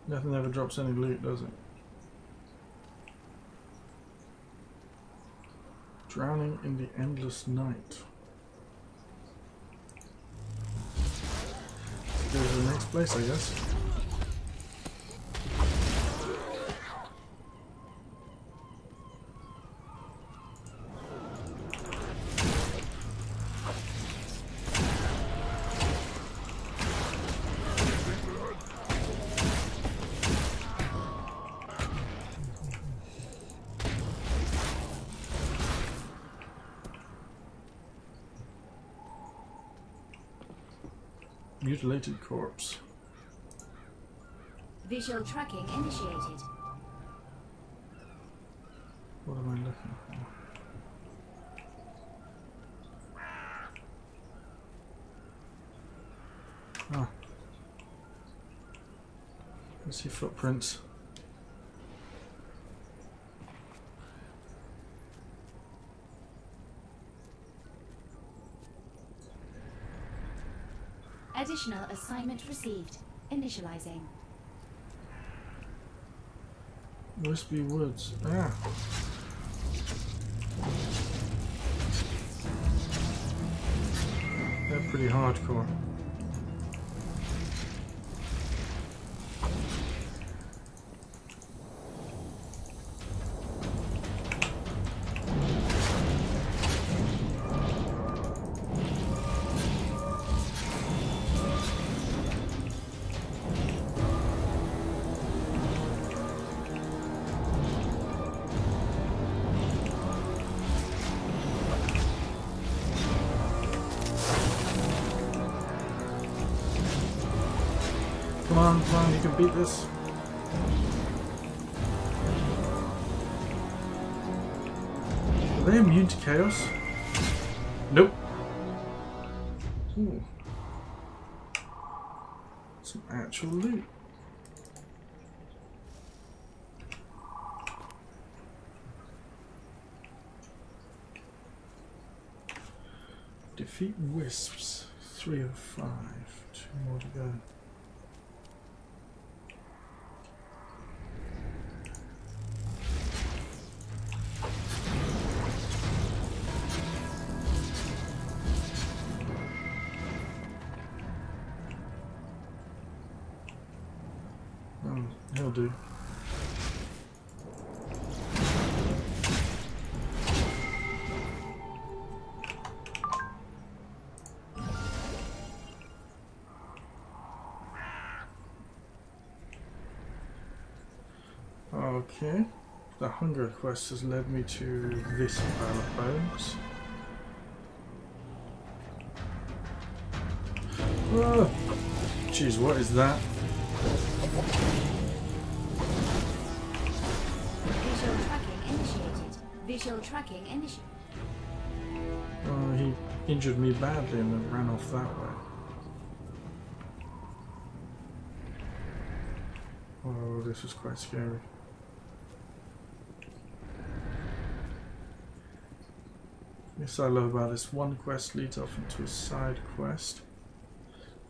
Nothing ever drops any loot, does it? Drowning in the endless night. Let's go to the next place, I guess. Mutilated corpse. Visual tracking initiated. What am I looking for? Ah. I see footprints. Additional assignment received. Initializing. Wispy Woods. Ah. They're pretty hardcore. Come on, you can beat this. Are they immune to chaos? Nope. Ooh. Some actual loot. Defeat wisps. 3 of 5. 2 more to go. He'll do. Okay. The hunger quest has led me to this pile of bones. Oh, jeez, what is that? Visual tracking initiated. Visual tracking initiated. Oh, he injured me badly and then ran off that way. Oh, this was quite scary. Yes, I love about this. One quest leads off into a side quest.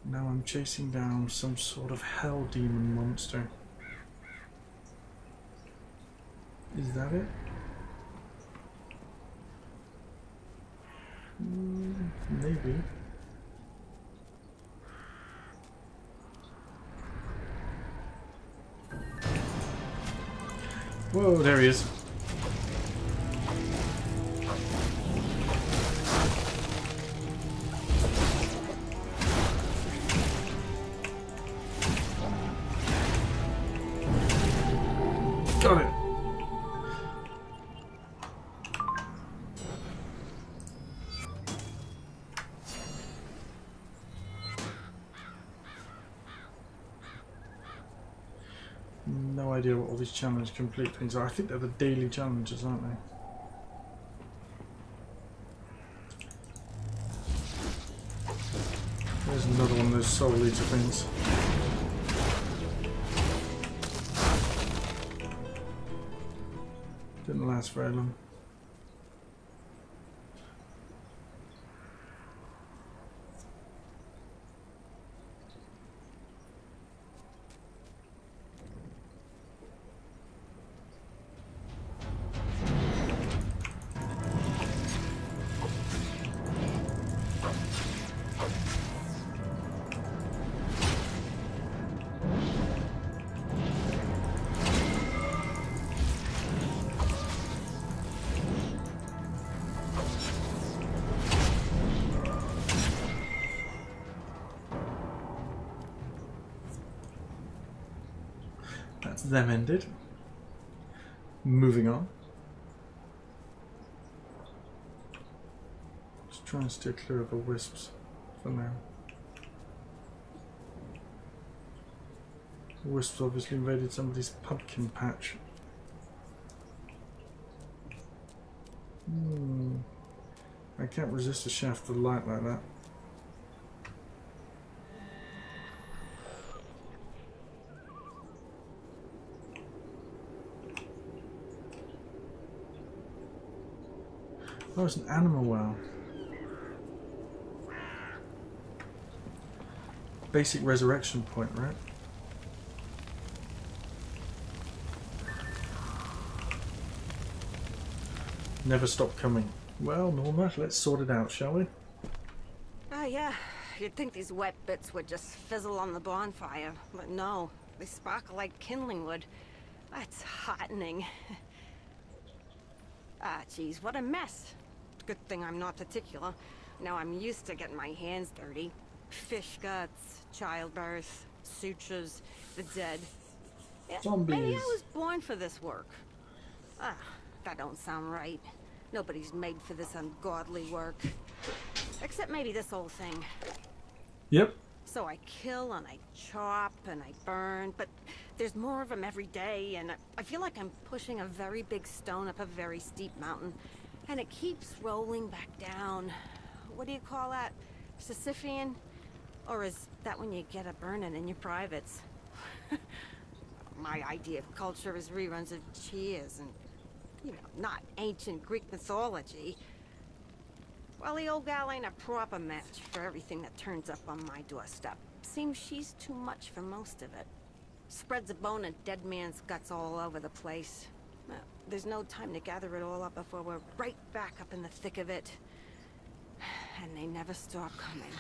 Now I'm chasing down some sort of hell demon monster. Is that it? Maybe. Whoa, there he is. Got it. No idea what all these challenge complete things are. I think they're the daily challenges, aren't they? There's another one of those soul eater things. Didn't last very long. That's them ended. Moving on. Just try and steer clear of the wisps for now. The wisps obviously invaded somebody's pumpkin patch. I can't resist a shaft of light like that. Oh, it's an animal well. Basic resurrection point, right? Never stop coming. Well, Norma, let's sort it out, shall we? Oh, yeah. You'd think these wet bits would just fizzle on the bonfire, but no. They sparkle like kindling wood. That's heartening. Ah, geez, what a mess. Good thing I'm not particular. Now I'm used to getting my hands dirty. Fish guts, childbirth, sutures, the dead. Yeah, Zombies. maybe I was born for this work. Ah, that don't sound right. Nobody's made for this ungodly work. Except maybe this old thing. Yep. So I kill and I chop and I burn, but there's more of them every day, and I feel like I'm pushing a very big stone up a very steep mountain, and it keeps rolling back down. What do you call that? Sisyphean? Or is that when you get a burning in your privates? My idea of culture is reruns of Cheers and, you know, not ancient Greek mythology. Well, the old gal ain't a proper match for everything that turns up on my doorstep. Seems she's too much for most of it. Spreads a bone of dead man's guts all over the place. There's no time to gather it all up before we're right back up in the thick of it. And they never stop coming.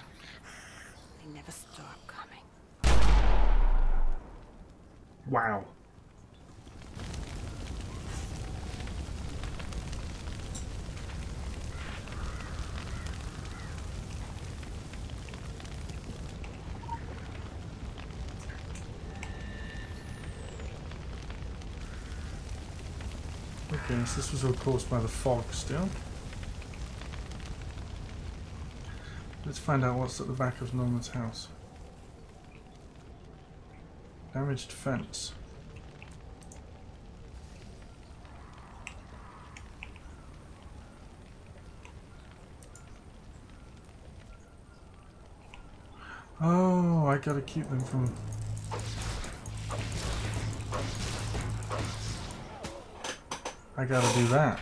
They never stop coming. Wow. Okay, so this was all caused by the fog still. Let's find out what's at the back of Norman's house. Damaged fence. Oh, I gotta keep them from... I gotta do that.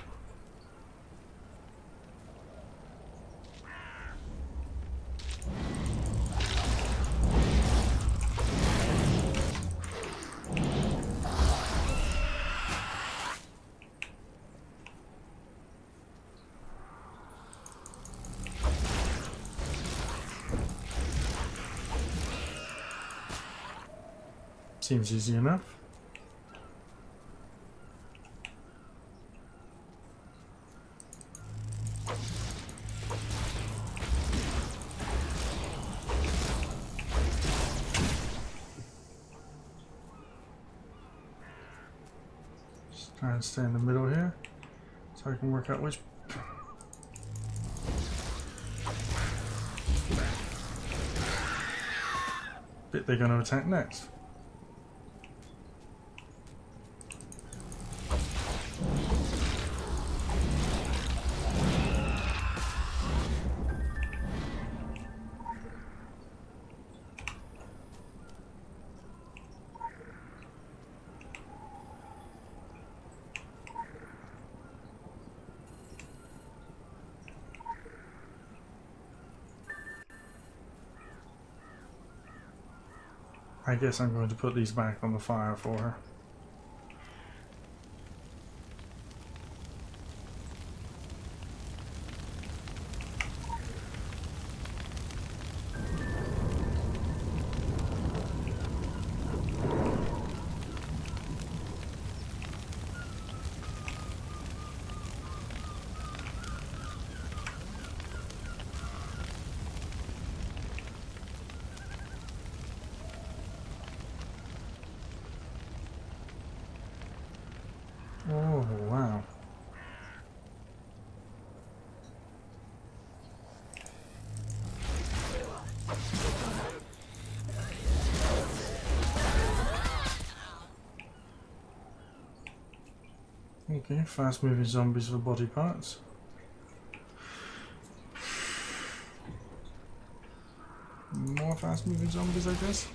Seems easy enough. Just try and stay in the middle here so I can work out which bit they're going to attack next. I guess I'm going to put these back on the fire for her. Oh, wow. Okay, fast moving zombies for body parts. More fast moving zombies, I guess.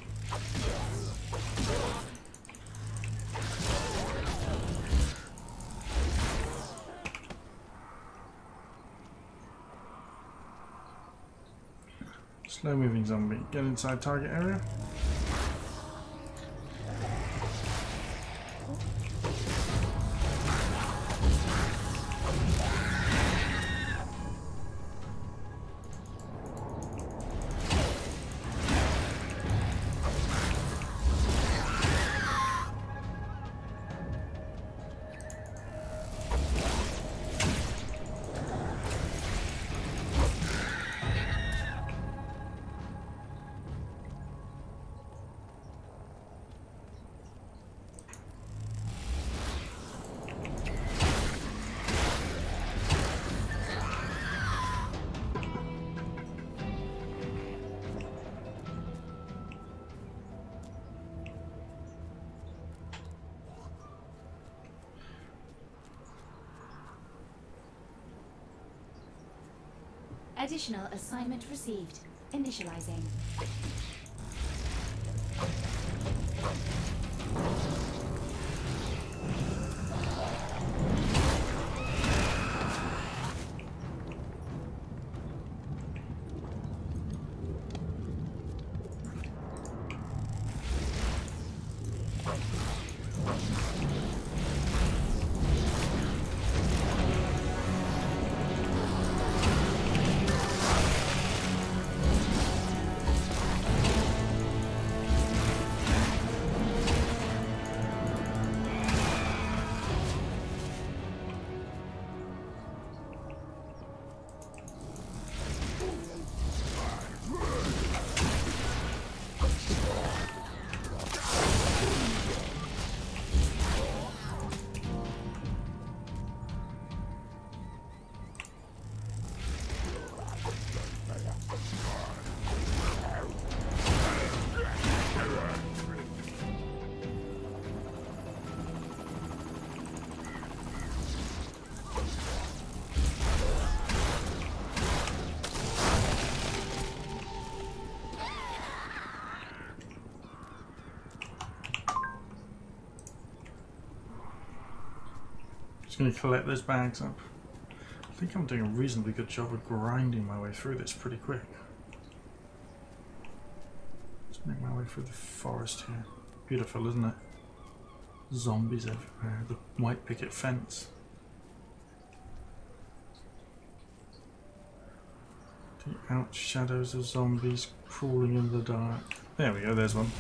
Slow moving zombie. Get inside target area. Additional assignment received. Initializing. Just going to collect those bags up. I think I'm doing a reasonably good job of grinding my way through this pretty quick. Just make my way through the forest here. Beautiful, isn't it? Zombies everywhere. The white picket fence. The outshadows of zombies crawling in the dark. There we go, there's one.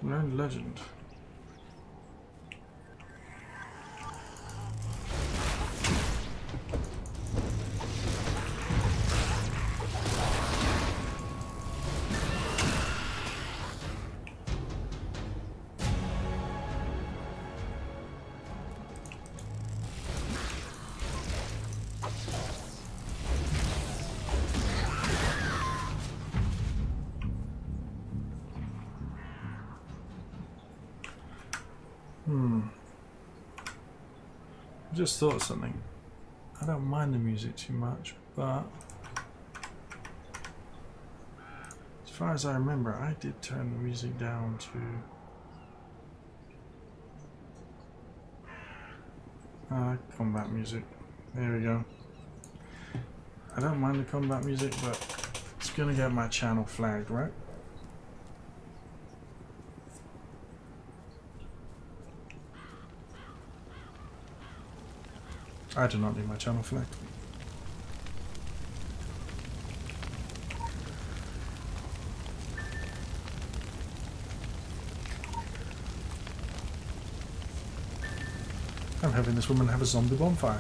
No legend. I just thought of something. I don't mind the music too much, but as far as I remember, I did turn the music down to combat music. There we go. I don't mind the combat music, but it's gonna get my channel flagged, right? I do not need my channel flagged. I'm having this woman have a zombie bonfire.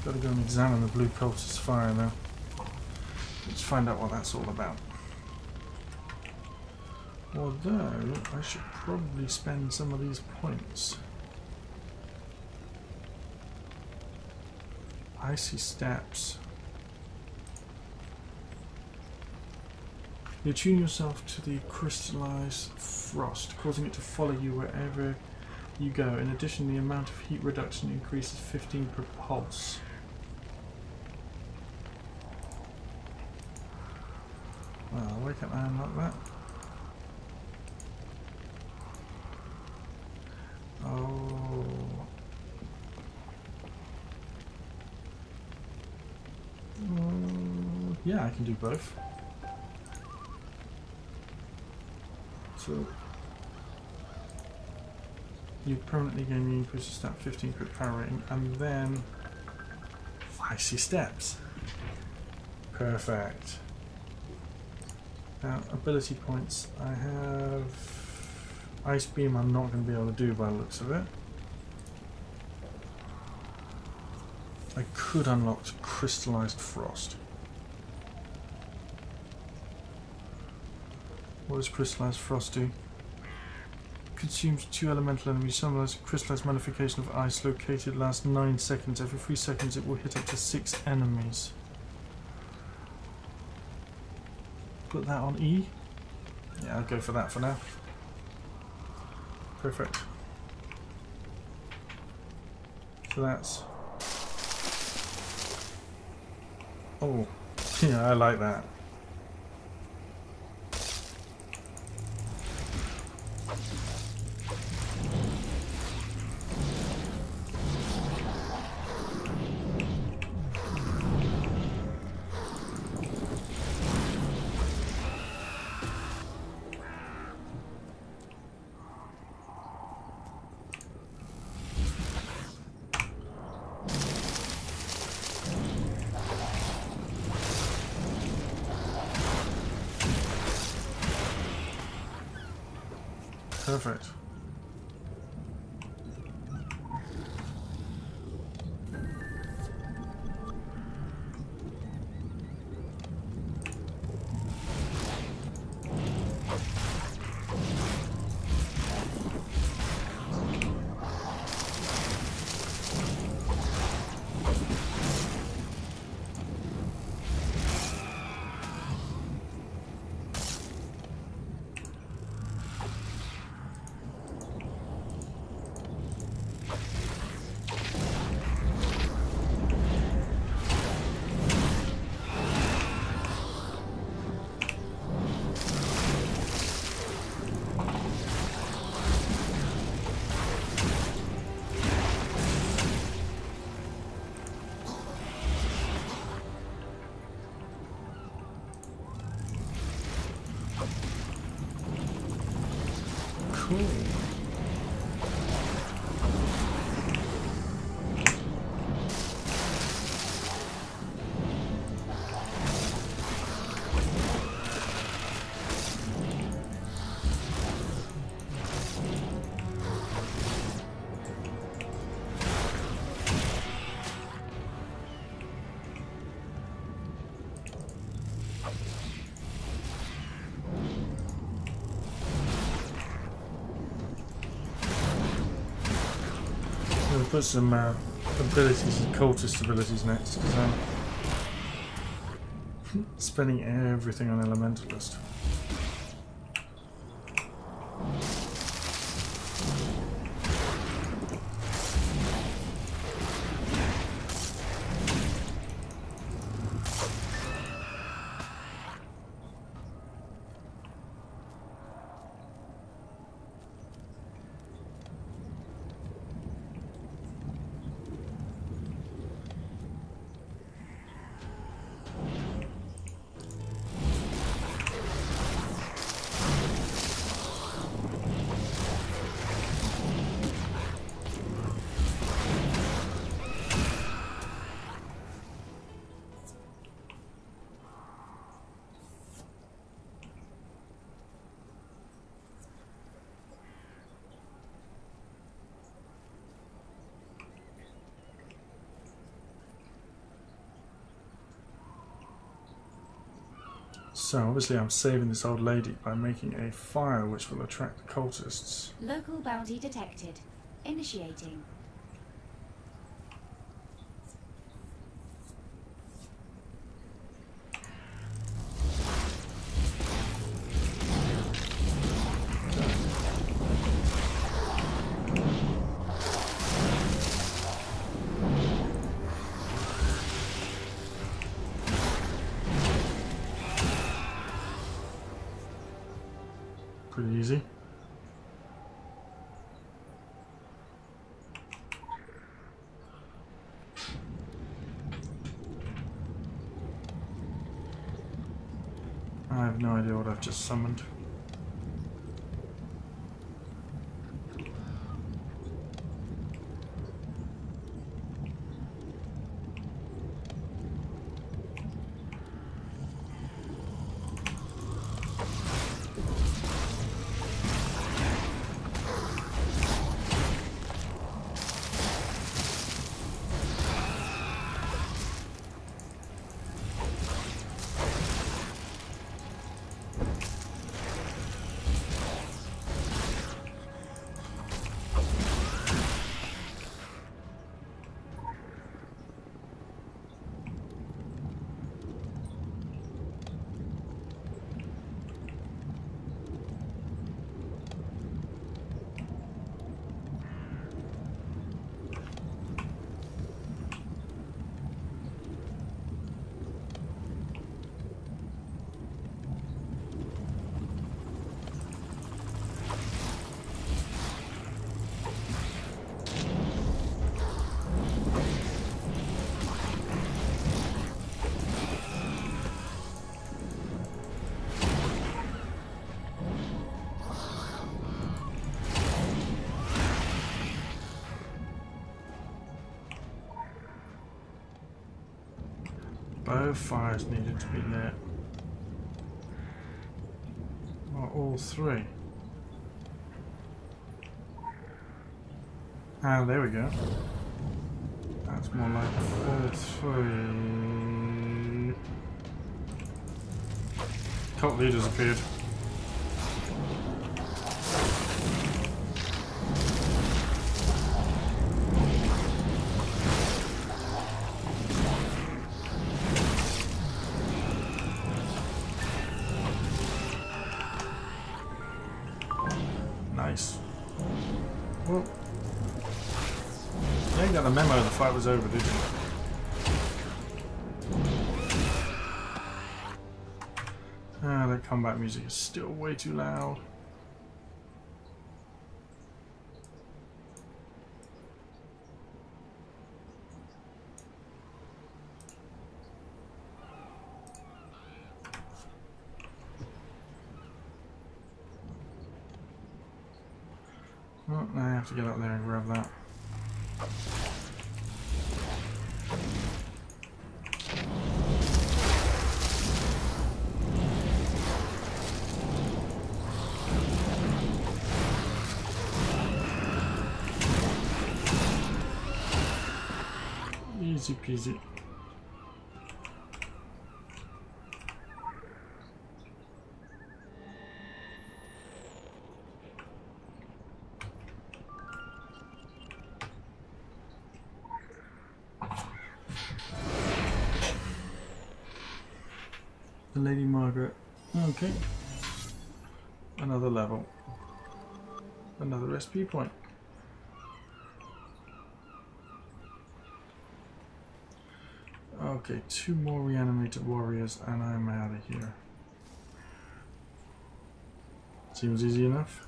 Gotta go and examine the blue cultist fire now. Let's find out what that's all about. Although, I should probably spend some of these points. Icy steps. You attune yourself to the crystallized frost, causing it to follow you wherever you go. In addition, the amount of heat reduction increases 15 per pulse. Well, why can't I unlock that? Oh. Yeah, I can do both. So you permanently gain the increase of stat 15 crit power rating, and then icy steps. Perfect. Now, ability points. I have Ice Beam. I'm not going to be able to do by the looks of it. I could unlock Crystallized Frost. What does Crystallized Frost do? Consumes 2 elemental enemies. Summarize a crystallized magnification of ice located lasts 9 seconds. Every 3 seconds it will hit up to 6 enemies. Put that on E. Yeah, I'll go for that for now. Perfect. So that's... Oh, yeah, I like that. Perfect. Cool. We'll put some abilities and cultist abilities next, because I'm spending everything on Elementalist. So obviously I'm saving this old lady by making a fire which will attract the cultists. Local bounty detected. Initiating. Pretty easy. I have no idea what I've just summoned. Both fires needed to be lit. Or all three. Ah, there we go. That's more like all three. Cult leaders appeared. Nice. Well, you ain't got a memo the fight was over, did you? Ah, that combat music is still way too loud. I have to get up there and grab that. Easy peasy. The Lady Margaret. Okay. Another level. Another SP point. Okay, 2 more reanimated warriors and I'm out of here. Seems easy enough.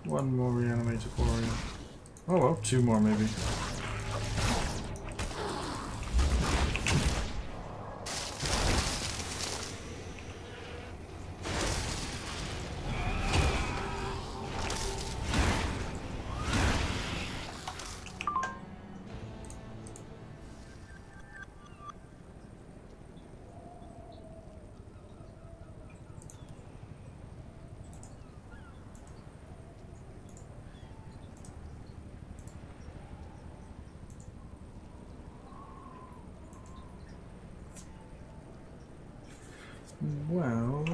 One more reanimated warrior. Oh well, 2 more maybe. Well,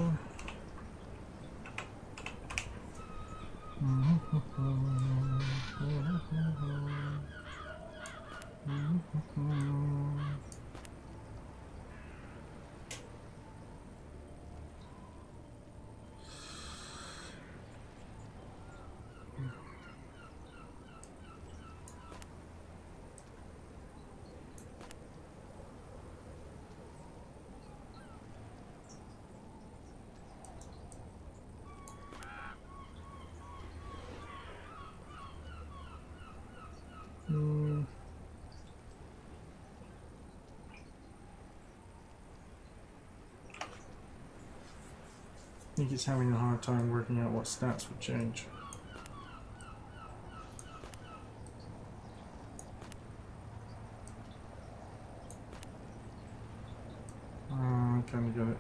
I think it's having a hard time working out what stats would change. I kind of get it.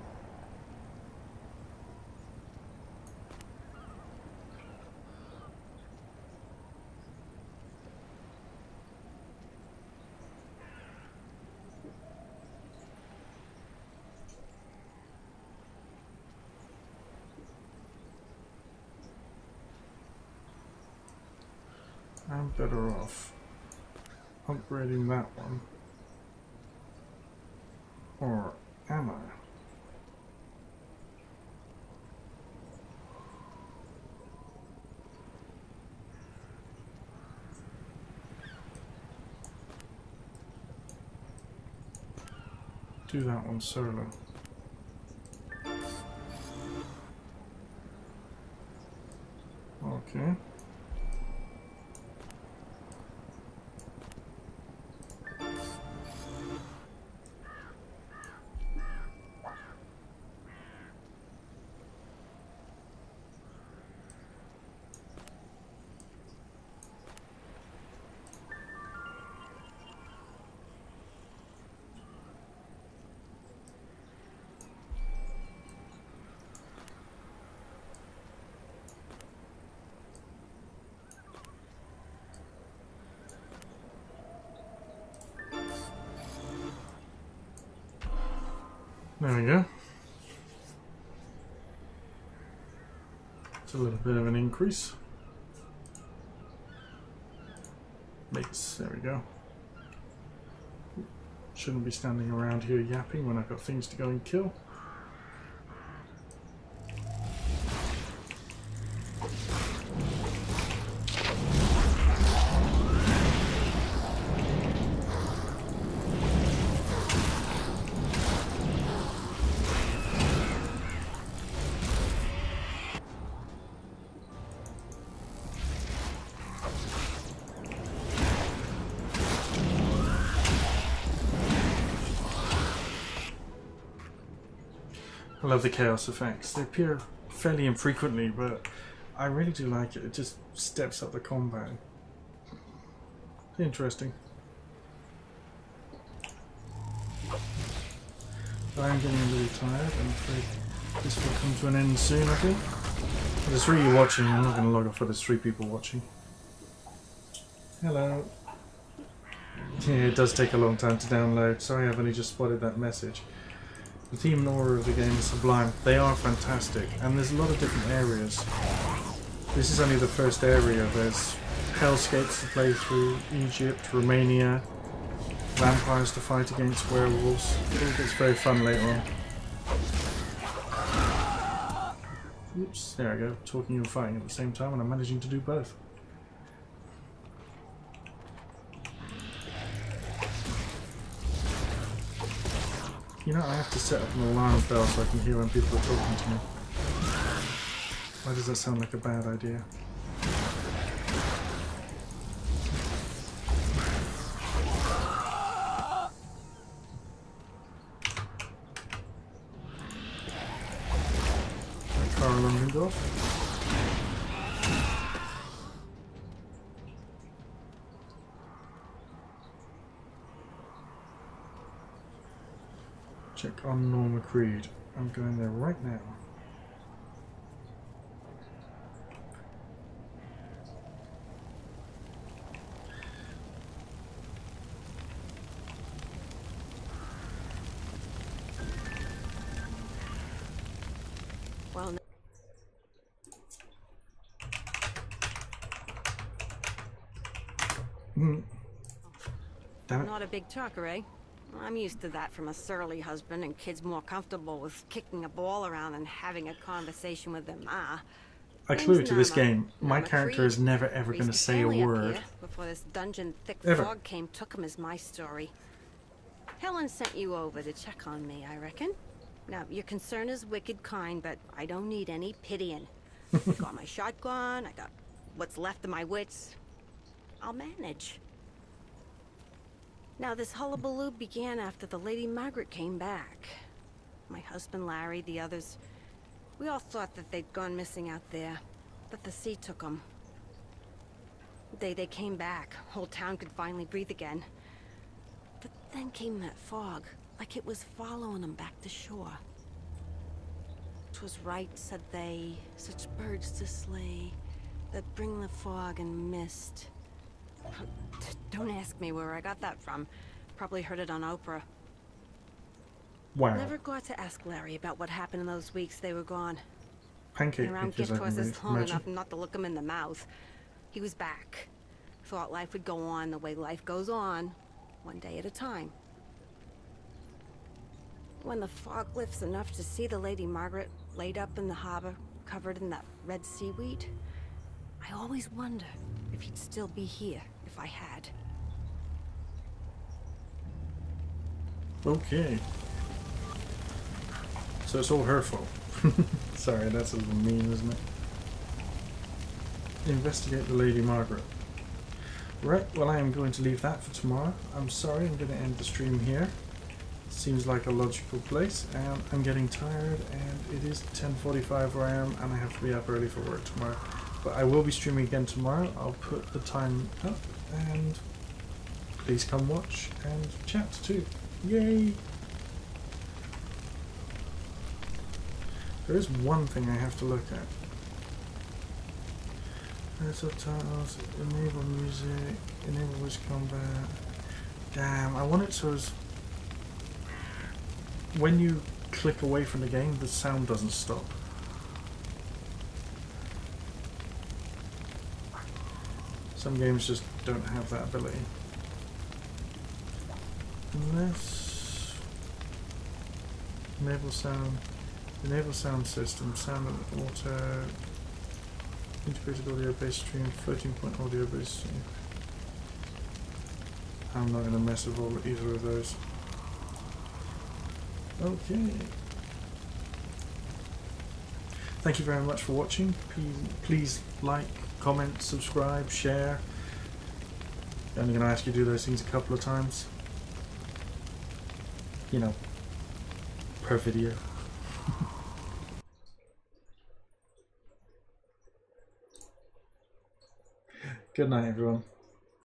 I'm better off upgrading that one. Or am I? Do that one solo. Okay. There we go. It's a little bit of an increase. Mates, there we go. Shouldn't be standing around here yapping when I've got things to go and kill. I love the chaos effects. They appear fairly infrequently, but I really do like it. It just steps up the combat. Interesting. I'm getting a little tired. I'm afraid this will come to an end soon, I think. There's 3 of you watching. I'm not going to log off for there's 3 people watching. Hello. Yeah, it does take a long time to download. Sorry, I've only just spotted that message. The theme and aura of the game is sublime. They are fantastic, and there's a lot of different areas. This is only the first area. There's hellscapes to play through, Egypt, Romania, vampires to fight against, werewolves. It all gets very fun later on. Oops, there I go. Talking and fighting at the same time, and I'm managing to do both. You know, I have to set up an alarm bell so I can hear when people are talking to me. Why does that sound like a bad idea? Carl and Rudolph. Check on Norma Creed. I'm going there right now. Well, Damn it. not a big talker, eh? I'm used to that from a surly husband, and kids more comfortable with kicking a ball around and having a conversation with their ma. A clue to this game, my character is never ever going to say a word. Before this dungeon thick Ever. fog came, took him is my story. Helen sent you over to check on me, I reckon. Now, your concern is wicked kind, but I don't need any pitying. I got my shotgun, I got what's left of my wits. I'll manage. Now, this hullabaloo began after the Lady Margaret came back. My husband Larry, the others, we all thought that they'd gone missing out there, that the sea took them. They came back. Whole town could finally breathe again. But then came that fog, like it was following them back to shore. 'Twas right, said they, such birds to slay, that bring the fog and mist. Don't ask me where I got that from. Probably heard it on Oprah. Wow. Never got to ask Larry about what happened in those weeks they were gone. Pancake Been around pictures, gift I can horses long imagine. enough not to look him in the mouth. He was back. Thought life would go on the way life goes on, one day at a time. When the fog lifts enough to see the Lady Margaret laid up in the harbor, covered in that red seaweed, I always wonder if he'd still be here if I had. Okay. So it's all her fault. Sorry, that's a little mean, isn't it? Investigate the Lady Margaret. Right, well I am going to leave that for tomorrow. I'm sorry, I'm going to end the stream here. Seems like a logical place, and I'm getting tired, and it is 10:45 where I am, and I have to be up early for work tomorrow. But I will be streaming again tomorrow. I'll put the time up, and please come watch and chat too. Yay! There is one thing I have to look at. Subtitles, enable music, enable voice combat. Damn, I want it so as when you click away from the game, the sound doesn't stop. Some games just don't have that ability. Unless enable sound system, sound and auto, integrated audio based stream, floating point audio based stream. I'm not gonna mess with either of those. Okay. Thank you very much for watching. Please like, comment, subscribe, share. I'm only going to ask you to do those things a couple of times. You know, per video. Good night, everyone.